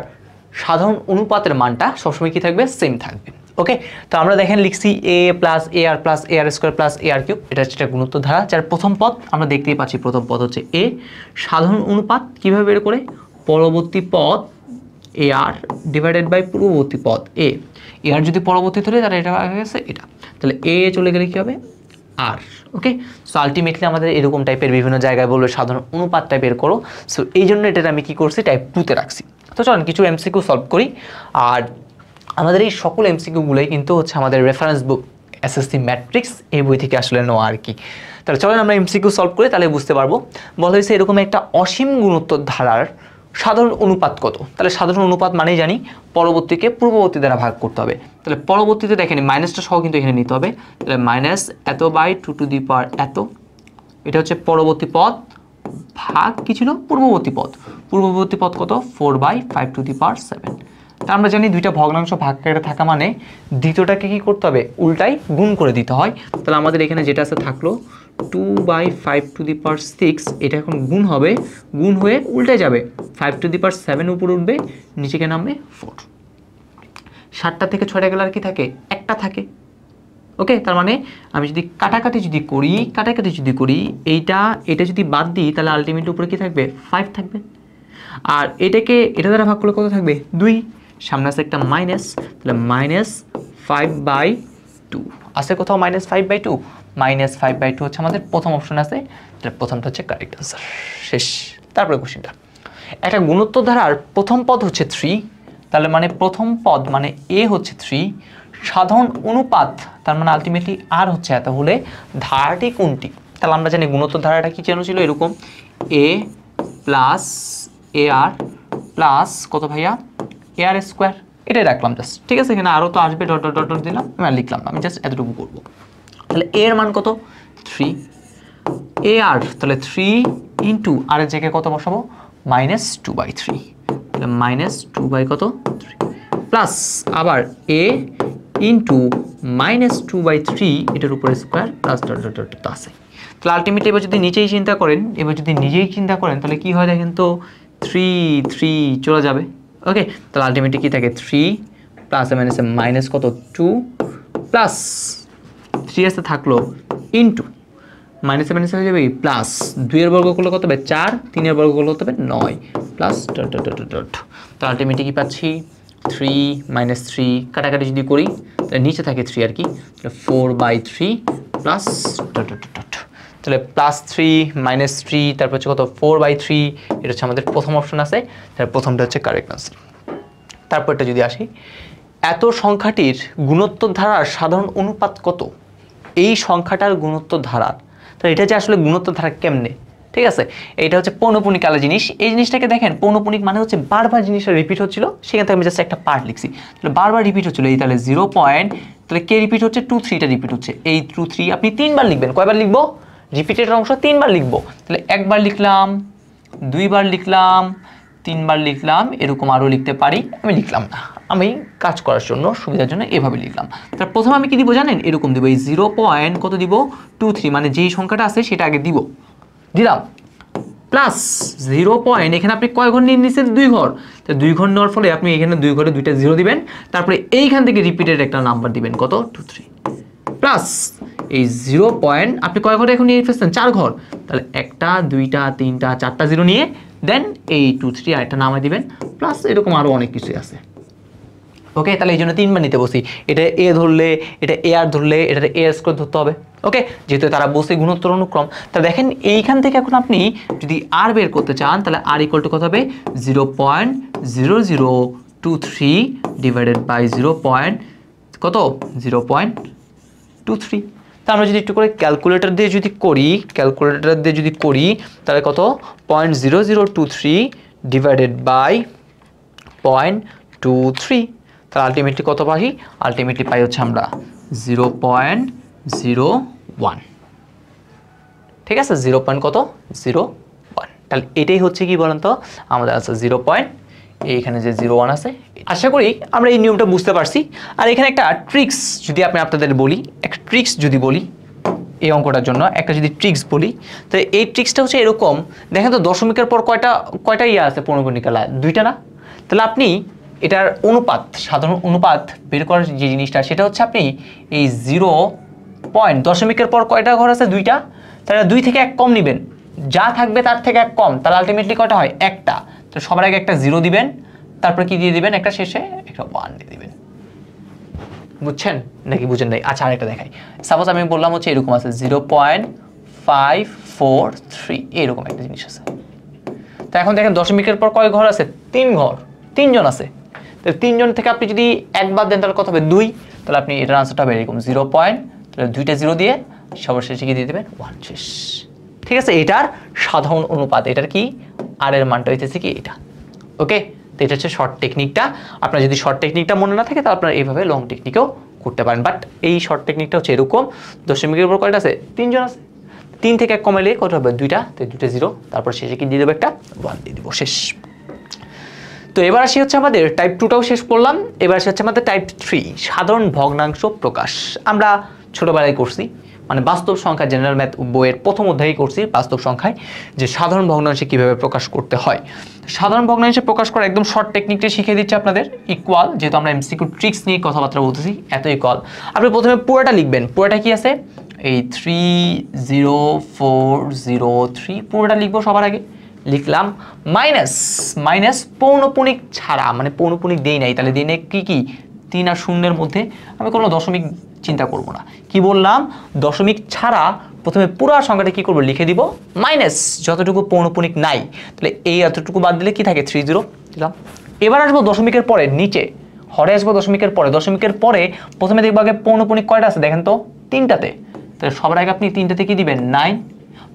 সাধারণ অনুপাতের মানটা সবসময় কি থাকবে, সেম থাকবে। ওকে, তো আমরা দেখেন লিখছি a + ar + ar² + ar³ এটা হচ্ছে একটা গুণোত্তর ধারা, যার প্রথম পদ আমরা দেখতেই পাচ্ছি, প্রথম পদ হচ্ছে a। সাধারণ অনুপাত কিভাবে বের করে, পরবর্তী পদ ar / পূর্ববর্তী পদ a। ar যদি পরবর্তী ধরে তাহলে এটা হয়ে গেছে এটা, তাহলে a চলে গেলে কি হবে আর। ওকে, সো আলটিমেটলি আমাদের এরকম টাইপের বিভিন্ন জায়গায় বলবে সাধারণ অনুপাতটা বের করো। সো এই জন্য এটা আমি কি করছি, টাইপ 2তে রাখছি। তো চলুন কিছু এমসিকিউ সলভ করি। আর আমাদের এই সকল এমসিকিউগুলোই কিন্তু হচ্ছে আমাদের রেফারেন্স বুক এসএসসি ম্যাট্রিক্স এই বই থেকে আসলে নেওয়া আর কি। তাহলে চলেন আমরা এমসিকিউ সলভ করি, তাহলে বুঝতে পারবো। বলা হয়েছে এরকম একটা অসীম গুণোত্তর ধারার সাধারণ অনুপাত কত। তাহলে সাধারণ অনুপাত মানেই জানি পরবর্তীকে পূর্ববর্তী দ্বারা ভাগ করতে হবে। তাহলে পরবর্তীতে দেখেন মাইনাসটা সহ কিন্তু এখানে নিতে হবে। তাহলে -এত/2 এত, এটা হচ্ছে পরবর্তী পদ, ভাগ কি ছিল পূর্ববর্তী পদ। পূর্ববর্তী পদ কত 4/5⁷। তা আমরা জানি দুইটা ভগ্নাংশ ভাগ করে থাকা মানে দ্বিতীয়টাকে কি করতে হবে, উল্টাই গুণ করে দিতে হয়। তাহলে আমাদের এখানে যেটা আছে থাকলো 2/5⁶, এটা এখন গুণ হবে, গুণ হয়ে উল্টে যাবে 5⁷ উপরে উঠবে, নিচেকে নামবে 4। 7টা থেকে 6টা গেলে আর কি থাকে, একটা থাকে। ওকে, তার মানে আমি যদি কাটাকাটি যদি করি এটা যদি বাদ দিই তাহলে আলটিমেটলি উপরে কি থাকবে 5 থাকবে। আর এটাকে এটা দ্বারা ভাগ করলে কত থাকবে 2, সামনে আছে একটা মাইনাস, তাহলে -5/2 আছে কোথাও, -5/2 -5/2 হচ্ছে আমাদের প্রথম অপশন আছে, তাহলে প্রথমটা হচ্ছে কারেক্ট আনসার। শেষ। তারপরে কোশ্চেনটা, একটা গুণোত্তর ধারার প্রথম পদ হচ্ছে 3, তাহলে মানে প্রথম পদ মানে এ হচ্ছে 3, সাধারণ অনুপাত তার মানে আলটিমেটলি আর হচ্ছে এত হলে ধারাটি কোনটি? তাহলে আমরা জানি গুণোত্তর ধারাটা কি যেন ছিল এরকম, এ প্লাস এ আর প্লাস কত ভাইয়া এ আর স্কোয়ার, এটাই রাখলাম জাস্ট। ঠিক আছে, এখানে আরও তো আসবে, ডট ডট ডট ডট দিলাম, আমি লিখলাম, আমি জাস্ট এতটুকু করবো। তাহলে এর মান কত 3, এ আর তাহলে 3 ইন্টু আর এর জায়গায় কত বসাবো -2/3, তাহলে -2 কত 3 প্লাস আবার এ ইন্টু -2/3 এটার উপরে square plus dot dot dot তো আছে। তাহলে আলটিমেটলি এবার যদি নিজেই চিন্তা করেন, তাহলে কি হয় দেখেন তো, 3 চলে যাবে। ওকে, তাহলে আলটিমেটলি কি থাকে 3 প্লাস মাইনাস কত 2 প্লাস 3 আসতে থাকলো ইন্টু মাইনাসে হয়ে যাবে প্লাস 2 এর বর্গ করলে কত হবে 4, 3 এর বর্গ করলে কত হবে 9 plus dot dot dot dot. তো আলটিমেটলি কি পাচ্ছি 3 - 3 কাটাকাটি যদি করি তাহলে নিচে থাকে 3 আর কি, তাহলে 4/3 প্লাস ডট ডট ডট, তাহলে +3 - 3 তারপর হচ্ছে কত 4/3, এটা হচ্ছে আমাদের প্রথম অপশন আছে, তাহলে প্রথমটা হচ্ছে কারেক্ট আনসার। তারপরটা যদি আসি, এত সংখ্যাটির গুণোত্তর ধারার সাধারণ অনুপাত কত? এই সংখ্যাটার গুণোত্তর ধারার, তাহলে এটা যে আসলে গুণোত্তর ধারা কেমনে, ঠিক আছে, এটা হচ্ছে পৌনঃপুনিক আলাদা জিনিস। এই জিনিসটাকে দেখেন, পৌনঃপুনিক মানে হচ্ছে বারবার জিনিসটা রিপিট হচ্ছিল, সেখান থেকে আমি জাস্ট একটা পার্ট লিখছি, তাহলে বারবার রিপিট হচ্ছিল, এই তাহলে 0 পয়েন্ট, তাহলে কে রিপিট হচ্ছে 2 3টা রিপিট হচ্ছে, এই 2 3 আপনি 3 বার লিখবেন, কয়বার লিখবো রিপিটেড অংশ 3 বার লিখবো, তাহলে একবার লিখলাম, 2 বার লিখলাম, 3 বার লিখলাম, এরকম আরও লিখতে পারি, আমি লিখলাম না, আমি কাজ করার জন্য সুবিধার জন্য এভাবে লিখলাম। তার প্রথমে আমি কি দিব জানেন, এরকম দিব, এই 0 পয়েন্ট কত দিব 2 3, মানে যেই সংখ্যাটা আছে সেটা আগে দিলাম প্লাস 0 পয়েন্ট, এখানে আপনি কয় ঘর নিয়ে নিচ্ছেন 2 ঘর, তো 2 ঘর নেওয়ার ফলে আপনি এখানে 2 ঘরে 2টা 0 দিবেন, তারপরে এইখান থেকে রিপিটেড একটা নাম্বার দিবেন কত 2 3 প্লাস এই 0 পয়েন্ট আপনি কয় ঘরে এখন নিয়ে ফেলছেন 4 ঘর, তাহলে 1টা 2টা 3টা 4টা 0 নিয়ে দেন এই 2 3 আরেকটা নামায় দিবেন, প্লাস এরকম আরও অনেক কিছুই আছে। ওকে, তাহলে এই জন্য 3 বার নিতে বসি, এটা এ ধরলে, এটা এ আর ধরলে, এটা এ আর স্কোয়ার ধরতে হবে। ওকে, যেহেতু তারা বসে গুণোত্তর অনুক্রম, তা দেখেন এইখান থেকে এখন আপনি যদি আর বের করতে চান, তাহলে আর ইকুয়াল টু কত হবে 0.0023 ডিভাইডেড বাই 0. কত 0.23। তা আমরা যদি একটু করে ক্যালকুলেটর দিয়ে যদি করি, তাহলে কত 0.0023 ডিভাইডেড বাই 0.23, তাহলে আলটিমেটলি কত পাই, আলটিমেটলি পাই হচ্ছে আমরা 0.01। ঠিক আছে, 0.01, তাহলে এটাই হচ্ছে কি বলেন তো আমাদের আছে 0. এইখানে যে 0.1 আছে। আশা করি আমরা এই নিয়মটা বুঝতে পারছি। আর এখানে একটা ট্রিক্স যদি আপনাদের বলি, এই অঙ্কটার জন্য একটা যদি ট্রিক্স বলি, তো এই ট্রিক্সটা হচ্ছে এরকম, দেখেন তো দশমিকের পর কয়টা ইয়ে আছে পৌনঃপুনিক আলা, 2টা না? তাহলে আপনি এটার অনুপাত, সাধারণ অনুপাত বের করার যে জিনিসটা, সেটা হচ্ছে আপনি এই 0 পয়েন্ট, দশমিকের পর কয়টা ঘর আছে 2টা, তাহলে 2 থেকে 1 কম নেবেন, যা থাকবে তার থেকে 1 কম, তাহলে আলটিমেটলি কয়টা হয় 1টা, তো সবার আগে একটা 0 দিবেন, তারপর কি দিয়ে দিবেন, একটা শেষে একটা 1 দিয়ে দিবেন। বুঝছেন নাকি বুঝেন নাই? আচ্ছা, আরেকটা দেখাই, সাপোজ আমি বললাম হচ্ছে এরকম আছে 0.543, এরকম একটা জিনিস আছে। তো এখন দেখেন দশমিকের পর কয় ঘর আছে, 3 ঘর, 3 জন আছে, তো 3 জন থেকে আপনি যদি 1 বাদ দেন তাহলে কত হবে 2, তাহলে আপনি এটার আনসারটা হবে এরকম 0 পয়েন্ট, তাহলে 2টা 0 দিয়ে সবার শেষে কি দিয়ে দেবেন 1 শেষ। ঠিক আছে, এটার সাধারণ অনুপাত, এটার কি আর এর মানটা হইতেছে কি এটা। ওকে, তো এটা হচ্ছে শর্ট টেকনিকটা। আপনার যদি শর্ট টেকনিকটা মনে না থাকে তাহলে আপনারা এইভাবে লং টেকনিকেও করতে পারেন, বাট এই শর্ট টেকনিকটা হচ্ছে এরকম, দশমিকের উপর কয়টা আছে 3 জন আছে, 3 থেকে 1 কমাইলে কত হবে 2টা, তো 2টা 0, তারপর শেষে কি দিয়ে দেবো একটা 1 দিয়ে দিব, শেষ। তো এবার আসি হচ্ছে আমাদের টাইপ 2টাও শেষ করলাম, এবার আসি হচ্ছে আমাদের টাইপ 3 সাধারণ ভগ্নাংশ প্রকাশ। আমরা ছোটবেলায় করছি, মানে বাস্তব সংখ্যা জেনারেল ম্যাথ বইয়ের প্রথম অধ্যায়ে করছি বাস্তব সংখ্যায় যে সাধারণ ভগ্নাংশে কিভাবে প্রকাশ করতে হয়। সাধারণ ভগ্নাংশে প্রকাশ করা একদম শর্ট টেকনিকটা শিখিয়ে দিচ্ছে আপনাদের। ইকুয়াল, যেহেতু আমরা এমসিকিউ ট্রিক্স নিয়ে কথাবার্তা বলতেছি, এত ইকুয়াল আপনি প্রথমে পুরোটা লিখবেন, পুরোটা কি আছে এই 30403, পুরোটা লিখবো, সবার আগে লিখলাম মাইনাস পৌনঃপুনিক ছাড়া, মানে পৌনঃপুনিক দেই নাই, তাহলে দিই নাই কি 3 আর 0-এর মধ্যে আমি কোনো দশমিক চিন্তা করব না। কি বললাম, দশমিক ছাড়া প্রথমে পুরো সংখ্যাটা কি করব, লিখে দিব মাইনাস যতটুকু পৌনপুনিক নাই, তাহলে এই এতটুকু বাদ দিলে কি থাকে 30 দিলাম। এবার আসবো দশমিকের পরে নিচে, হরে আসবো দশমিকের পরে। দশমিকের পরে প্রথমে দেখবো আগে পৌনপুনিক কয়টা আছে দেখেন তো, 3টাতে। তাহলে সবার আগে আপনি 3টাতে কি দিবেন 9।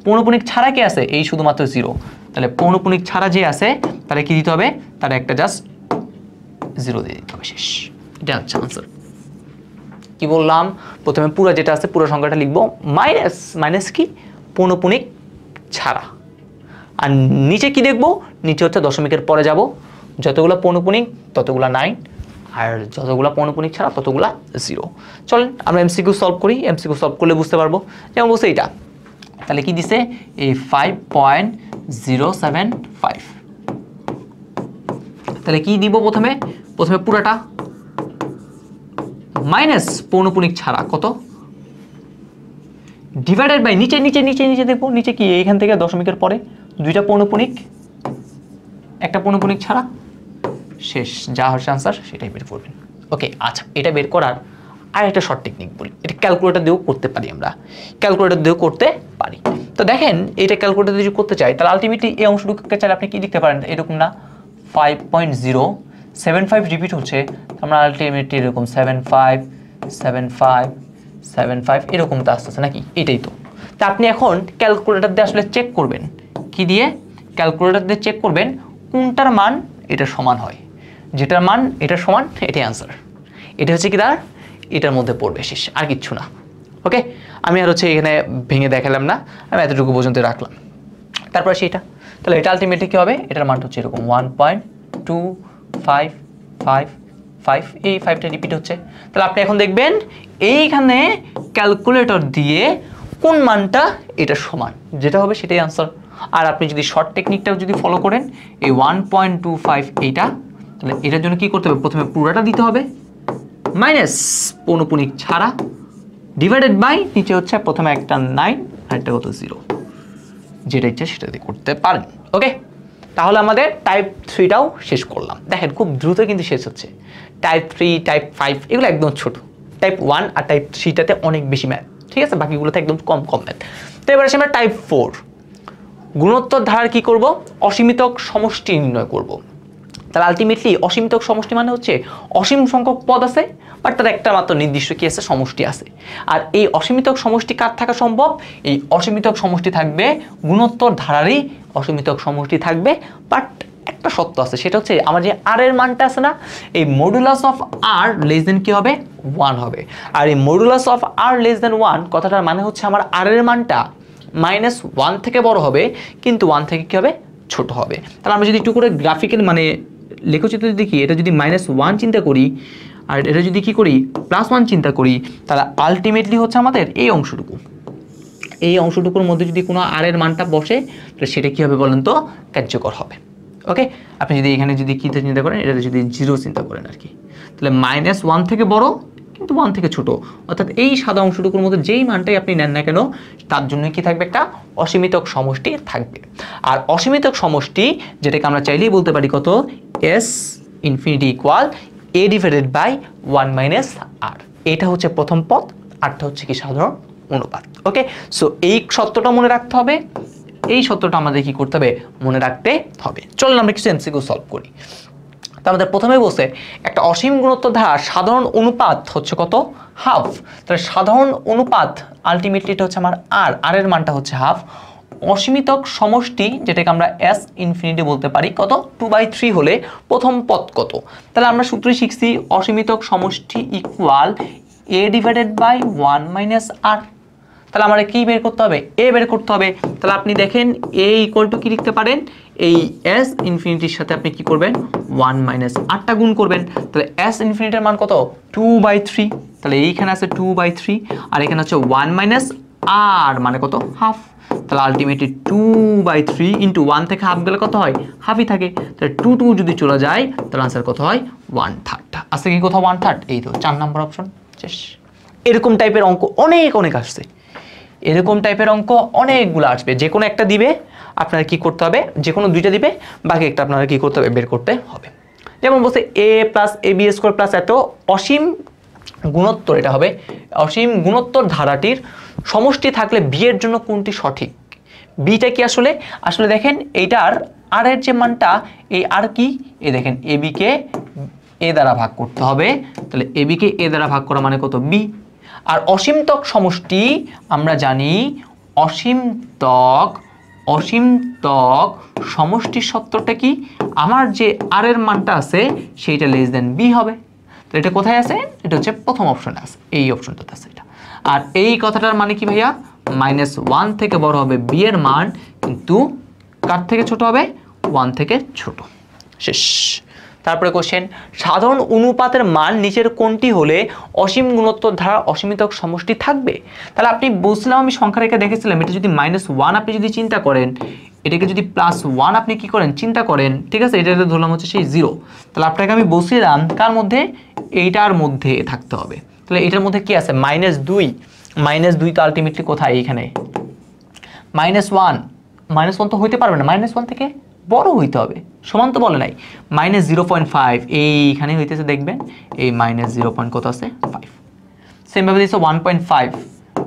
পৌনপুনিক ছাড়া কি আছে, এই শুধুমাত্র 0। তাহলে পৌনপুনিক ছাড়া যে আছে তাহলে কি দিতে হবে, তার একটা জাস্ট 0 দিয়ে দিতে হবে, শেষ। এটা হচ্ছে আনসার। কি বললাম, প্রথমে পুরো যেটা আছে পুরো সংখ্যাটা লিখবো মাইনাস, মাইনাস কি পৌনপুনিক ছাড়া। আর নিচে কি দেখবো, নিচে হচ্ছে দশমিকের পরে যাব, যতগুলো পৌনপুনিক ততগুলা 9, আর যতগুলো পৌনপুনিক ছাড়া ততগুলা 0। চলেন আমরা এমসিকিউ সলভ করি। এমসিকিউ সলভ করলে বুঝতে পারবো। যেমন বলছে এইটা, তাহলে কি দিছে, এই 5.075। তাহলে কি দিব, প্রথমে পুরাটা মাইনাস পৌনপুনিক ছাড়া কত, ডিভাইডেড বাই নিচে নিচে নিচে নিচে দেখবো, নিচে কি এইখান থেকে দশমিকের পরে 2টা পৌনপুনিক, একটা পৌনপুনিক ছাড়া, শেষ। যা হচ্ছে আনসার সেটাই বের করবেন। ওকে, আচ্ছা, এটা বের করার আর একটা শর্ট টেকনিক বলি। এটা ক্যালকুলেটর দিয়েও করতে পারি, আমরা ক্যালকুলেটর দিয়েও করতে পারি। তো দেখেন, এটা ক্যালকুলেটর দিয়ে যদি করতে চাই তাহলে আলটিমেটলি এই অংশটুকুকে চাইলে আপনি কি লিখতে পারেন, এরকম না 5.075 রিপিট হচ্ছে, আমরা আলটিমেটলি এরকম 75 এরকম তো আসতেছে নাকি, এটাই তো। তা আপনি এখন ক্যালকুলেটর দিয়ে আসলে চেক করবেন, কি দিয়ে, ক্যালকুলেটর দিয়ে চেক করবেন কোনটার মান এটা সমান হয়, যেটার মান এটা সমান, এটাই আনসার। এটা হচ্ছে কি তার, এটার মধ্যে পড়বে, শেষ, আর কিচ্ছু না। ওকে, আমি আর হচ্ছে এখানে ভেঙে দেখালাম না, আমি এতটুকু পর্যন্ত রাখলাম। তারপর সেটা, তাহলে এটা আলটিমেটলি কী হবে, এটার মানটা হচ্ছে এরকম 1.2555, এই 5টা রিপিট হচ্ছে। তাহলে আপনি এখন দেখবেন এইখানে ক্যালকুলেটর দিয়ে কোন মানটা এটা সমান, যেটা হবে সেটাই আনসার। আর আপনি যদি শর্ট টেকনিকটাও যদি ফলো করেন, এই 1.25 এইটা, তাহলে এটার জন্য কি করতে হবে, প্রথমে পুরাটা দিতে হবে মাইনাস পৌনপুনিক ছাড়া, ডিভাইডেড বাই নিচে হচ্ছে প্রথমে একটা 9 আর একটা কত 0, যেটা ইচ্ছে সেটা দিয়ে করতে পারেন। ওকে, তাহলে আমাদের টাইপ 3টাও শেষ করলাম। দেখেন খুব দ্রুত কিন্তু শেষ হচ্ছে। টাইপ 3, টাইপ 5 এগুলো একদম ছোট, টাইপ 1 আর টাইপ 3টাতে অনেক বেশি ম্যাথ, ঠিক আছে, বাকিগুলোতে একদম কম ম্যাথ। তো এবার আসে আমরা টাইপ 4, গুণোত্তর ধারার কি করব, অসীমিতক সমষ্টি নির্ণয় করব। তাহলে আলটিমেটলি অসীমিতক সমষ্টি মানে হচ্ছে অসীম সংখ্যক পদ আছে, বাট তার একটা মাত্র নির্দিষ্ট কি আছে, সমষ্টি আছে। আর এই অসীমিতক সমষ্টি কার থাকা সম্ভব, এই অসীমিতক সমষ্টি থাকবে গুণোত্তর ধারারই অসীমিতক সমষ্টি থাকবে, বাট একটা সত্য আছে, সেটা হচ্ছে আমার যে আর এর মানটা আছে না, এই modulus of R less than কি হবে 1 হবে। আর এই modulus of R less than 1 কথাটার মানে হচ্ছে আমার আর এর মানটা -1 থেকে বড় হবে, কিন্তু 1 থেকে কি হবে, ছোট হবে। তাহলে আমরা যদি একটু করে গ্রাফিক্যাল মানে লেখচিত্র দেখি, এটা যদি -1 চিন্তা করি আর এটা যদি কি করি +1 চিন্তা করি, তাহলে আলটিমেটলি হচ্ছে আমাদের এই অংশটুকুর মধ্যে যদি কোনো আর এর মানটা বসে, তাহলে সেটা কি হবে বলেন তো, কার্যকর হবে। ওকে, আপনি যদি এখানে যদি কী চিন্তা করেন, এটা যদি 0 চিন্তা করেন আর কি, তাহলে -1 থেকে বড় কিন্তু 1 থেকে ছোট, অর্থাৎ এই সাদা অংশটুকুর মধ্যে যেই মানটাই আপনি নেন না কেন, তার জন্য কি থাকবে, একটা অসীমিতক সমষ্টি থাকবে। আর অসীমিতক সমষ্টি যেটাকে আমরা চাইলেই বলতে পারি কত, S infinity equal A divided by 1 - R। এটা হচ্ছে প্রথম পদ, আরটা হচ্ছে কি সাধারণ অনুপাত। ওকে, সো এই সত্যটা মনে রাখতে হবে, এই সত্যটা আমাদের কি করতে হবে, মনে রাখতে হবে। চলুন আমরা কিছু এমসিকিউ সলভ করি। তো আমাদের প্রথমে বলছে একটা অসীম গুণোত্তর ধারার সাধারণ অনুপাত হচ্ছে কত, হাফ। তাহলে সাধারণ অনুপাত আলটিমেটলি এটা হচ্ছে আমার আর এর মানটা হচ্ছে হাফ। অসীমিতক সমষ্টি যেটাকে আমরা S ইনফিনিটি বলতে পারি কত, 2/3 হলে প্রথম পদ কত। তাহলে আমরা সূত্রে শিখছি অসীমিতক সমষ্টি equal A divided by 1 - R। তাহলে আমরা কি বের করতে হবে, A বের করতে হবে। তাহলে আপনি দেখেন A ইকুয়াল টু কি লিখতে পারেন, এই S ইনফিনিটির সাথে আপনি কি করবেন 1 - Rটা গুণ করবেন। তাহলে S ইনফিনিটির মান কত, 2/3। তাহলে এইখানে আছে 2/3 আর এখানে হচ্ছে 1 - R মানে কত, হাফ। তাহলে আলটিমেটলি 2/3 ইন্টু 1 থেকে হাফ গেলে কত হয়, হাফই থাকে। তাহলে 2 যদি চলে যায় তাহলে আনসার কত হয়, 1/3। আসছে কি কোথাও 1/3, এই তো 4 নম্বর অপশন, শেষ। এরকম টাইপের অঙ্ক অনেক আসছে, এরকম টাইপের অঙ্ক অনেকগুলো আসবে। যে কোনো একটা দিবে, আপনারা কি করতে হবে, যে কোনো 2টা দিবে, বাকি একটা আপনারা কি করতে হবে, বের করতে হবে। যেমন বলছে a + ab² এত অসীম গুণোত্তর এটা হবে অসীম গুণোত্তর ধারাটির সমষ্টি থাকলে বি এর জন্য কোনটি সঠিক? বিটা কি আসলে আসলে দেখেন এইটার আর এর যে মানটা এই আর কি এই দেখেন এ বি কে এ দ্বারা ভাগ করতে হবে, তাহলে এ বি কে এ দ্বারা ভাগ করা মানে কত বি। আর অসীমতক সমষ্টি আমরা জানি অসীমতক সমষ্টির সত্যটা কি আমার যে আর এর মানটা আছে সেইটা লেস দেন বি হবে। তো এটা কোথায় আছে? এটা হচ্ছে প্রথম অপশনে আছে, এই অপশনটাতে আছে এটা। আর এই কথাটার মানে কি ভাইয়া -1 থেকে বড় হবে বি এর মান, কিন্তু কার থেকে ছোট হবে? 1 থেকে ছোট। শেষ। তারপরে কোশ্চেন, সাধারণ অনুপাতের মান নিচের কোনটি হলে অসীম গুণোত্তর ধারা অসীমিতক সমষ্টি থাকবে? তাহলে আপনি বুঝলাম, আমি সংখ্যা রেখে দেখেছিলাম, এটা যদি -1 আপনি যদি চিন্তা করেন, এটাকে যদি +1 আপনি কি করেন চিন্তা করেন, ঠিক আছে, এটাতে ধরলাম হচ্ছে সেই 0, তাহলে আপনাকে আমি বসিলাম কার মধ্যে? এইটার মধ্যে থাকতে হবে। তাহলে এটার মধ্যে কি আছে? -2 তো আলটিমেটলি কোথায়? এইখানে -1 তো হইতে পারবে না, -1 থেকে বড় হইতে হবে, সমান তো বলে নাই। -0.5 এইখানে হইতেছে, দেখবেন এই -0. কত আছে? 5। সেম ভাবে দিচ্ছে 1.5,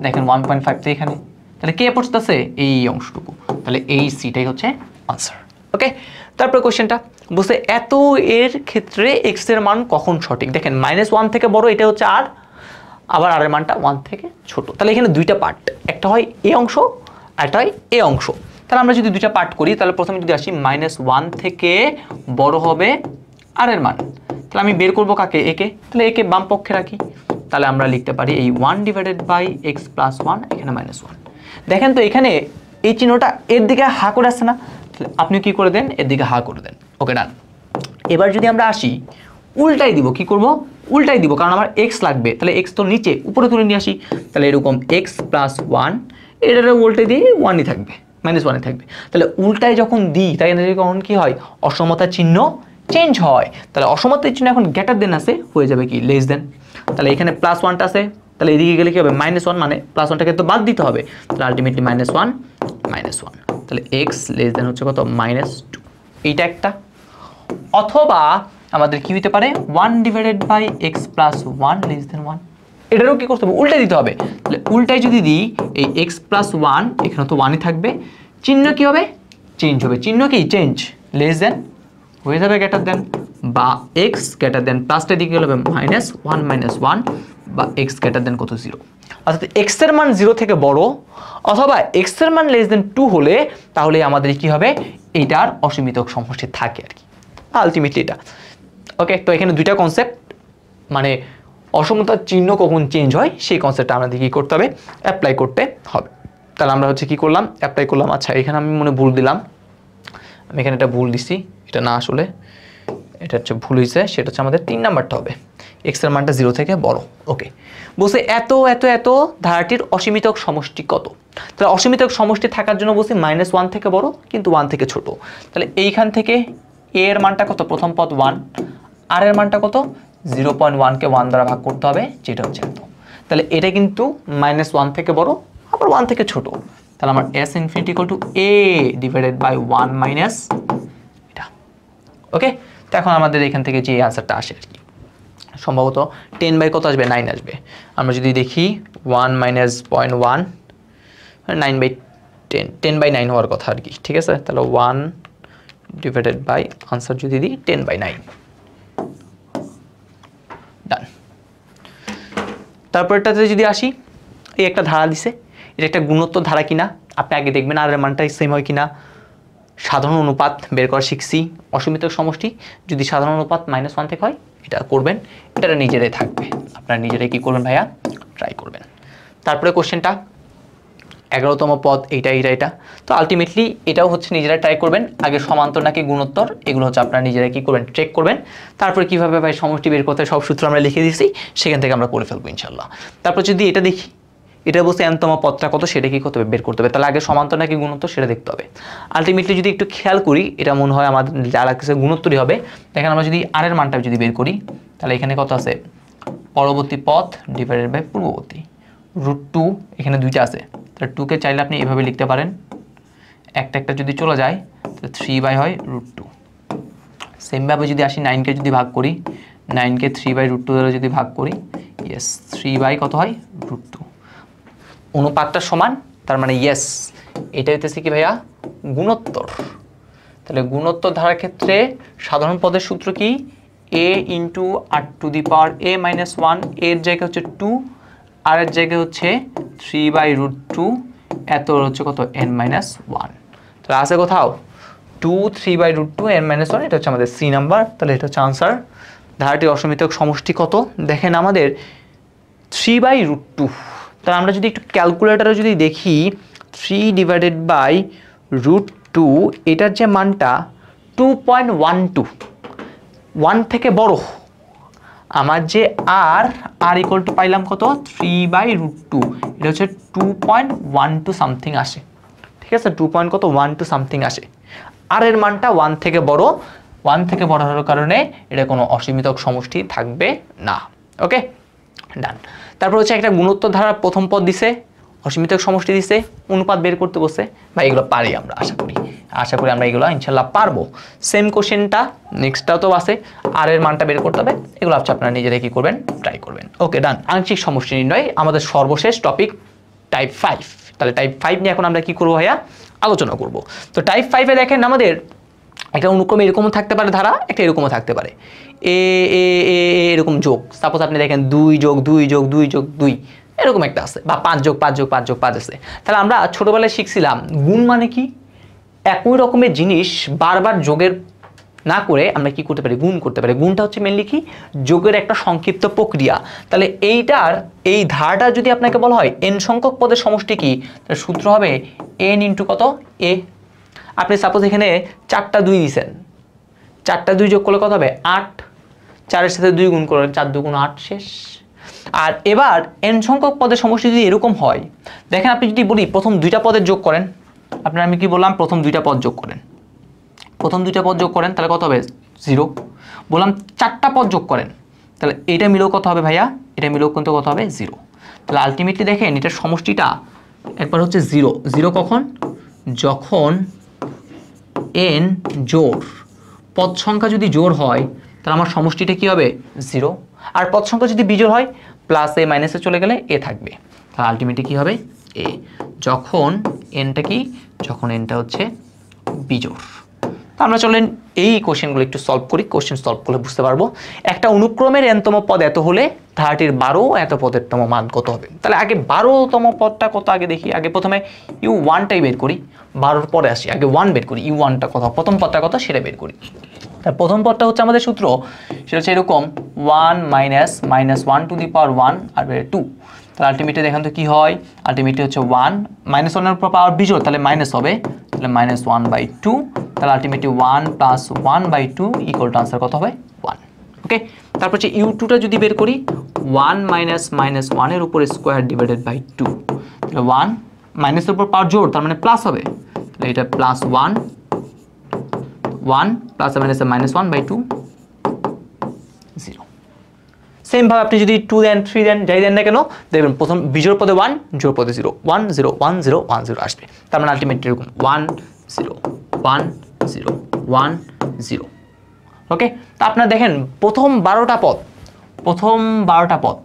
দেখেন 1.5 তো এখানে, তাহলে কে পড়তেছে? এই অংশটুকু, তাহলে এই সিটাই হচ্ছে আনসার। ওকে, তারপরে কোশ্চেনটা বুঝতে, এত এর ক্ষেত্রে এক্স এর মান কখন সঠিক? দেখেন -1 থেকে বড় এটা হচ্ছে আর, আবার আর এর মানটা 1 থেকে ছোট, তাহলে এখানে দুইটা পার্ট, একটা হয় এ অংশ আর একটা হয় এ অংশ। তাহলে আমরা যদি দুইটা পার্ট করি, তাহলে প্রথমে যদি আসি -1 থেকে বড় হবে আর এর মান, তাহলে আমি বের করব কাকে? একে, তাহলে একে বাম পক্ষে রাখি, তাহলে আমরা লিখতে পারি এই 1/x+1, এখানে -1। দেখেন তো এখানে এই চিহ্নটা এর দিকে হা করে আসছে না, আপনি কি করে দেন? এর দিকে হা করে দেন। ওকে, ডান। এবার যদি আমরা আসি উল্টাই দিব, কি করব? উল্টাই দিব, কারণ আমার x লাগবে, তাহলে x তো নিচে, উপরে তুলে নিয়ে আসি, তাহলে এরকম x+1, এটারে উল্টে দিয়ে 1ই থাকবে, -1ই থাকবে। তাহলে উল্টায় যখন দিই, তাই তখন কি হয়? অসমতার চিহ্ন চেঞ্জ হয়। তাহলে অসমতার চিহ্ন এখন গ্রেটার দেন আছে, হয়ে যাবে কি? Less than. তাহলে এখানে +1টা আছে, তাহলে এদিকে গেলে কি হবে? -1, মানে +1টাকে তো বাদ দিতে হবে, তাহলে আলটিমেটলি -1, তাহলে x লেস দেন হচ্ছে কত? -2। এইটা একটা। অথবা আমাদের কি হইতে পারে? 1/x+1 লেস দেন 1, এটারও কি করতে হবে? উল্টে দিতে হবে। তাহলে উল্টায় যদি দিই, এই x+1 এখানে তো 1ই থাকবে, চিহ্ন কি হবে? চেঞ্জ হবে, চিহ্ন কি? চেঞ্জ, লেস দেন হয়ে যাবে গ্রেটার দেন, বা x গ্রেটার দেন, প্লাসটা দিকে গেলে হবে -1 বা x গ্রেটার দেন কত? 0। অর্থাৎ x এর মান 0 থেকে বড় অথবা x এর মান <2 হলে, তাহলে আমাদের কি হবে? এইটার অসীমিতক সমষ্টি থাকে আর কি, আলটিমেটলি এটা। ওকে, তো এখানে দুইটা কনসেপ্ট, মানে অসমতার চিহ্ন কখন চেঞ্জ হয় সেই কনসেপ্টটা আমাদের কি করতে হবে? অ্যাপ্লাই করতে হবে। তাহলে আমরা হচ্ছে কি করলাম? অ্যাপ্লাই করলাম। আচ্ছা, এখানে আমি মনে ভুল দিলাম, আমি এখানে এটা ভুল দিছি, এটা না, আসলে এটা হচ্ছে ভুল হয়েছে, সেটা হচ্ছে আমাদের 3 নাম্বারটা হবে, এক্স এর মানটা 0 থেকে বড়। ওকে, বলছে এত ধারাটির অসীমিতক সমষ্টি কত? তাহলে অসীমিতক সমষ্টি থাকার জন্য বলছি -1 থেকে বড় কিন্তু 1 থেকে ছোট। তাহলে এইখান থেকে এ এর মানটা কত? প্রথম পদ 1, আর এর মানটা কত? 0.1 কে 1 দ্বারা ভাগ করতে হবে, যেটা হচ্ছে এত। তাহলে এটা কিন্তু -1 থেকে বড়, আবার 1 থেকে ছোট, তাহলে আমার s infinity equal to a/1 এটা। ওকে, তো এখন আমাদের এখান থেকে যে আনসারটা আসে আর কি, সম্ভবত 10 কত আসবে? 9 আসবে। আমরা যদি দেখি 1 - 0.1, 9/10, 10/9 হওয়ার কথা আর কি, ঠিক আছে। তাহলে 1/ আনসার যদি দিই 10/9, ডান। তারপরটাতে যদি আসি, এই একটা ধারা দিছে, এটা একটা গুণোত্তর ধারা কিনা আপনি আগে দেখবেন, আর এর মানটা সেম হয় কিনা। সাধারণ অনুপাত বের করা শিখছি, অসীমিতক সমষ্টি যদি সাধারণ অনুপাত -1 থেকে হয়, এটা করবেন, এটা নিজেরাই থাকবে, আপনারা নিজেরাই কি করবেন ভাইয়া? ট্রাই করবেন। তারপরে কোশ্চেনটা 11তম পদ, এটা তো আলটিমেটলি এটাও হচ্ছে নিজেরা ট্রাই করবেন। আগে সমান্তর নাকি গুণোত্তর, এগুলো হচ্ছে আপনারা নিজেরাই কি করবেন? চেক করবেন। তারপরে কিভাবে ভাই সমষ্টি বের করতে সব সূত্র আমরা লিখে দিয়েছি, সেখান থেকে আমরা করে ফেলবো ইনশাল্লাহ। তারপর যদি এটা দেখি, এটা বলছে n তম পদটা কত, সেটা কি করতে হবে? বের করতে হবে। তাহলে আগে সমান্তর নাকি গুণোত্তর সেটা দেখতে হবে। আলটিমেটলি যদি একটু খেয়াল করি, এটা মনে হয় আমাদের যারা কিছু গুণোত্তরই হবে। দেখেন আমরা যদি আর এর মানটা যদি বের করি, তাহলে এখানে কত আছে? পরবর্তী পদ ডিভাইডেড বাই পূর্ববর্তী, √2, এখানে দুইটা আছে, তাহলে 2 কে চাইলে আপনি এভাবে লিখতে পারেন, একটা যদি চলে যায় তাহলে 3 হয় √2। সেমভাবে যদি আসি 9 কে যদি ভাগ করি, 9কে 3/√2 দ্বারা যদি ভাগ করি, ইয়েস 3 কত হয় √2। অনুপাতটা সমান, তার মানে ইয়েস এটা হইতেছে কি ভাইয়া গুণোত্তর। তাহলে গুণোত্তর ধারার ক্ষেত্রে সাধারণ পদের সূত্র কি a × r⁻a−1, এর জায়গায় হচ্ছে 2 আর এর জায়গায় হচ্ছে 3/√2, এত হচ্ছে কত n-1। তাহলে আছে কোথাও 2 3/√2 n-1, এটা হচ্ছে আমাদের সি নাম্বার। তাহলে এটা হচ্ছে আনসার। ধারাটির অসমিতিক সমষ্টি কত দেখেন আমাদের 3/√2। তাহলে আমরা যদি একটু ক্যালকুলেটরে যদি দেখি 3/√2 এটার যে মানটা 2.12, 1 থেকে বড়। আমার যে আর ইকুয়াল টু পাইলাম কত 3/√2, এটা হচ্ছে 2.12 সামথিং আসে, ঠিক আছে 2.12 সামথিং আসে। আর এর মানটা 1 থেকে বড়, 1 থেকে বড় হওয়ার কারণে এটা কোনো অসীমিতক সমষ্টি থাকবে না। ওকে ডান। তারপর হচ্ছে একটা গুণোত্তর ধারার প্রথম পদ দিছে, অসীমিতক সমষ্টি দিছে, অনুপাত বের করতে বসে। ভাই এগুলো পারি আমরা, আশা করি আমরা এগুলো ইনশাল্লাহ পারবো। সেম কোশ্চেনটা নেক্সটটাও তো আছে, আর এর মানটা বের করতে হবে, এগুলো হচ্ছে আপনারা নিজেরা কি করবেন ট্রাই করবেন। ওকে ডান। আংশিক সমষ্টি নির্ণয় আমাদের সর্বশেষ টপিক টাইপ 5। তাহলে টাইপ 5 নিয়ে এখন আমরা কি করবো ভাইয়া আলোচনা করব। তো টাইপ 5-এ দেখেন আমাদের একটা অনুক্রমে এরকমও থাকতে পারে ধারা, একটা এরকমও থাকতে পারে এ এ এ এরকম যোগ। সাপোজ আপনি দেখেন 2 + 2 + 2 + 2 এরকম একটা আছে, বা 5 + 5 + 5 + 5 আছে। তাহলে আমরা ছোটবেলায় শিখছিলাম গুণ মানে কি, একই রকমের জিনিস বারবার যোগের না করে আমরা কি করতে পারি গুণ করতে পারি। গুণটা হচ্ছে মেনলি কি যোগের একটা সংক্ষিপ্ত প্রক্রিয়া। তাহলে এই ধারাটা যদি আপনাকে বলা হয় n সংখ্যক পদের সমষ্টি কি, তাহলে সূত্র হবে n × কত a। আপনি সাপোজ এখানে 4টা 2 দিয়েছেন, 4টা 2 যোগ করলে কত হবে 8, 4-এর সাথে 2 গুণ করলে 4 × 2 = 8 শেষ। আর এবার n সংখ্যক পদের সমষ্টি যদি এরকম হয়, দেখেন আপনি যদি বলি প্রথম 2টা পদের যোগ করেন, আপনার আমি কি বললাম প্রথম 2টা পদ যোগ করেন, প্রথম 2টা পদ যোগ করেন তাহলে কত হবে 0। বললাম 4টা পদ যোগ করেন, তাহলে এটা মিলেও কত হবে ভাইয়া, এটা মিলেও কিন্তু কত হবে 0। তাহলে আলটিমেটলি দেখেন এটার সমষ্টিটা একবার হচ্ছে 0 কখন, যখন n জোড় পদ সংখ্যা যদি জোড় হয় তাহলে আমার সমষ্টিটা কি হবে 0। আর পদ সংখ্যা যদি বিজোড় হয় প্লাসে মাইনাসে চলে গেলে এ থাকবে। তাহলে আলটিমেটলি কি হবে এ, যখন nটা কি, যখন nটা হচ্ছে বিজোড়। তো আমরা চলেন এই কোশ্চেনগুলো একটু সলভ করি। কোশ্চেন সলভ করলে বুঝতে পারবো একটা অনুক্রমের nতম পদ এত হলে ধারাটির 12 এত পদেরতম মান কত হবে। তাহলে আগে 12তম পদটা কত আগে দেখি। আগে প্রথমে u1টাই বের করি, 12-র পরে আসি, আগে 1 বের করি। u1টা কত, প্রথম পদটা কত সেটা বের করি। তার প্রথম পদটা হচ্ছে আমাদের সূত্র, সেটা হচ্ছে এরকম 1 - 1⁻1 আর 2। তাহলে আলটিমেটলি দেখেন তো কি হয়, আলটিমেটলি হচ্ছে 1 -1-এর উপর পাওয়ার বিজোড়, তাহলে মাইনাস হবে, তাহলে -1/2। তাহলে আলটিমেটলি 1 + 1/2 = আনসার কত হবে 1। ওকে, তারপর হচ্ছে u2টা যদি বের করি 1 - -1-এর উপর স্কোয়ার ডিভাইডেড বাই 2। তাহলে 1 মাইনাসের উপর পাওয়ার জোড়, তার মানে প্লাস হবে, তাহলে এটা +1 প্লাস -1/2 0। সেম ভাবে আপনি যদি 2 দেন 3 দেন যাই দেন না কেন, দেখবেন প্রথম বিজোড় পদে 1 জোড় পদে 0, 1 0 1 0 1 0 আসবে। তার মানে আলটিমেটলি এরকম 1 0 1 0 1 0। ওকে, তা আপনারা দেখেন প্রথম 12টা পদ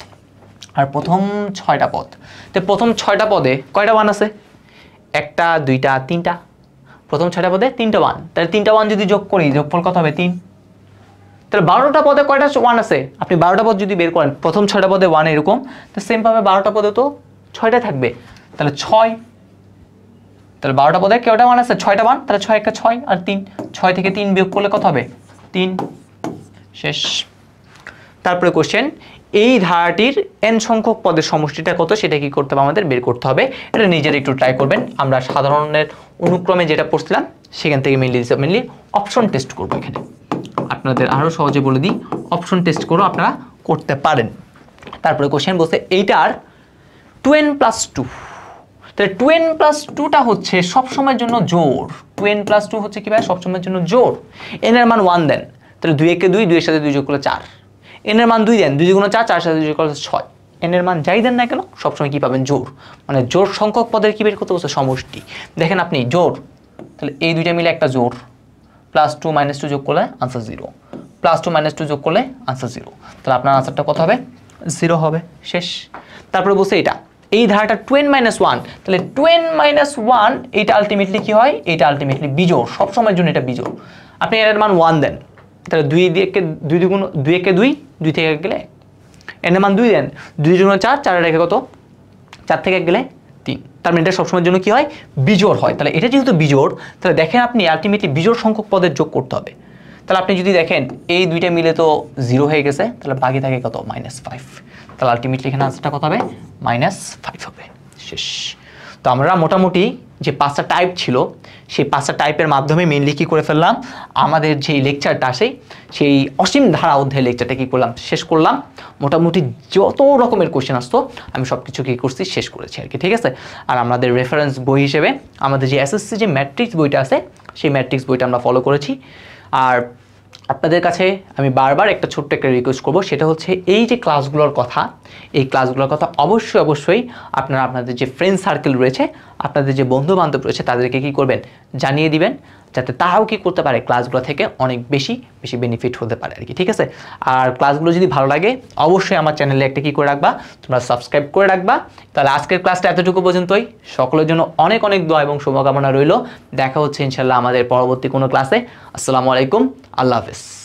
আর প্রথম 6টা পদ। তো প্রথম 6টা পদে কয়টা 1 আছে, 1টা 2টা 3টা। প্রথম 6টা পদে 3টা 1, তাহলে 3টা 1 যদি যোগ করি যোগফল কত হবে 3। তাহলে 12টা পদে কয়টা 1 আছে, আপনি 12টা পদ যদি বের করেন প্রথম 6টা পদে 1 এরকম, তো সেম ভাবে 12টা পদে তো 6টা থাকবে, তাহলে 6। তাহলে 12টা পদে কয়টা 1 আছে, 6টা 1, তাহলে 6 × 6 আর 3, 6 থেকে 3 বিয়োগ করলে কত হবে 3 শেষ। তারপরে কোশ্চেন, এই ধারাটির n সংখ্যক পদের সমষ্টিটা কত সেটা কি করতে হবে আমাদের বের করতে হবে। এটা নিজের একটু ট্রাই করবেন। আমরা সাধারণের অনুক্রমে যেটা পড়ছিলাম সেখান থেকে মেনলি অপশন টেস্ট করব। এখানে আপনাদের আরও সহজে বলে দিই, অপশন টেস্ট করেও আপনারা করতে পারেন। তারপরে কোশ্চেন বলছে এইটার 2n + 2, তাহলে 2n + 2টা হচ্ছে সবসময়ের জন্য জোড়। 2n + 2 হচ্ছে কি ভাই সবসময়ের জন্য জোড়। n এর মান 1 দেন, তাহলে 2 × 2 2 এর সাথে 2 যোগ করলে 4। n এর মান 2 দেন, 2 × 4 4 এর সাথে 2 যোগ করলে 6। n এর মান যাই দেন না কেন সবসময় কি পাবেন জোড়, মানে জোড় সংখ্যক পদের কি বের করতে বলছে সমষ্টি। দেখেন আপনি জোড়, তাহলে এই দুইটা মিলে একটা জোড়, +2 - 2 যোগ করলে আনসার 0, +2 -2 যোগ করলে আনসার 0। তাহলে আপনার আনসারটা কত হবে? 0 হবে, শেষ। তারপরে বলছে এটা এই ধারাটা 2n - 1, তাহলে 2n - 1 এটা আলটিমেটলি কি হয়? এটা আলটিমেটলি বিজোড়, সব সময়ের জন্য এটা বিজোড়। আপনি এর মান 1 দেন, তাহলে 2 দিয়ে 2 দ্বিগুণ 2 একে 2, 2 থেকে 1 গেলে এর মান 2 দেন, 2 × 4, 4 এর একে কত? 4 থেকে 1 গেলে 3। তার মানে এটা সবসময়ের জন্য কি হয়? বিজোড় হয়। তাহলে এটা যেহেতু বিজোড়, তাহলে দেখেন আপনি আলটিমেটলি বিজোড় সংখ্যক পদের যোগ করতে হবে। তাহলে আপনি যদি দেখেন এই দুইটা মিলে তো 0 হয়ে গেছে, তাহলে বাকি থাকে কত? -5। তাহলে আলটিমেটলি এখানে আনসারটা কত হবে? -5 হবে, শেষ। তো আমরা মোটামুটি যে 5টা টাইপ ছিল সেই 5টা টাইপের মাধ্যমে মেইনলি কী করে ফেললাম, আমাদের যেই লেকচারটা সেই অসীম ধারা অধ্যায় লেকচারটা কী করলাম? শেষ করলাম। মোটামুটি যত রকমের কোশ্চেন আসতো আমি সব কিছু কী করছি? শেষ করেছি আর কি, ঠিক আছে। আর আমাদের রেফারেন্স বই হিসেবে আমাদের যে এসএসসি যে ম্যাট্রিক্স বইটা আছে সেই ম্যাট্রিক্স বইটা আমরা ফলো করেছি। আর আপনাদের কাছে আমি বারবার একটা ছোট্ট একটা রিকোয়েস্ট করব, সেটা হচ্ছে এই যে ক্লাসগুলোর কথা, এই ক্লাসগুলোর কথা অবশ্যই আপনারা আপনাদের যে ফ্রেন্ড সার্কেল রয়েছে, আপনাদের যে বন্ধু বান্ধব রয়েছে তাদেরকে কী করবেন? জানিয়ে দিবেন, যাতে তারাও কী করতে পারে? ক্লাসগুলো থেকে অনেক বেশি বেনিফিট হতে পারে আর কি, ঠিক আছে। আর ক্লাসগুলো যদি ভালো লাগে অবশ্যই আমার চ্যানেলে একটা কী করে রাখবা? তোমরা সাবস্ক্রাইব করে রাখবা। তাহলে আজকের ক্লাসটা এতটুকু পর্যন্তই। সকলের জন্য অনেক দোয়া এবং শুভকামনা রইল। দেখা হচ্ছে ইনশাল্লাহ আমাদের পরবর্তী কোনো ক্লাসে। আসসালামু আলাইকুম, আল্লাহ হাফেজ।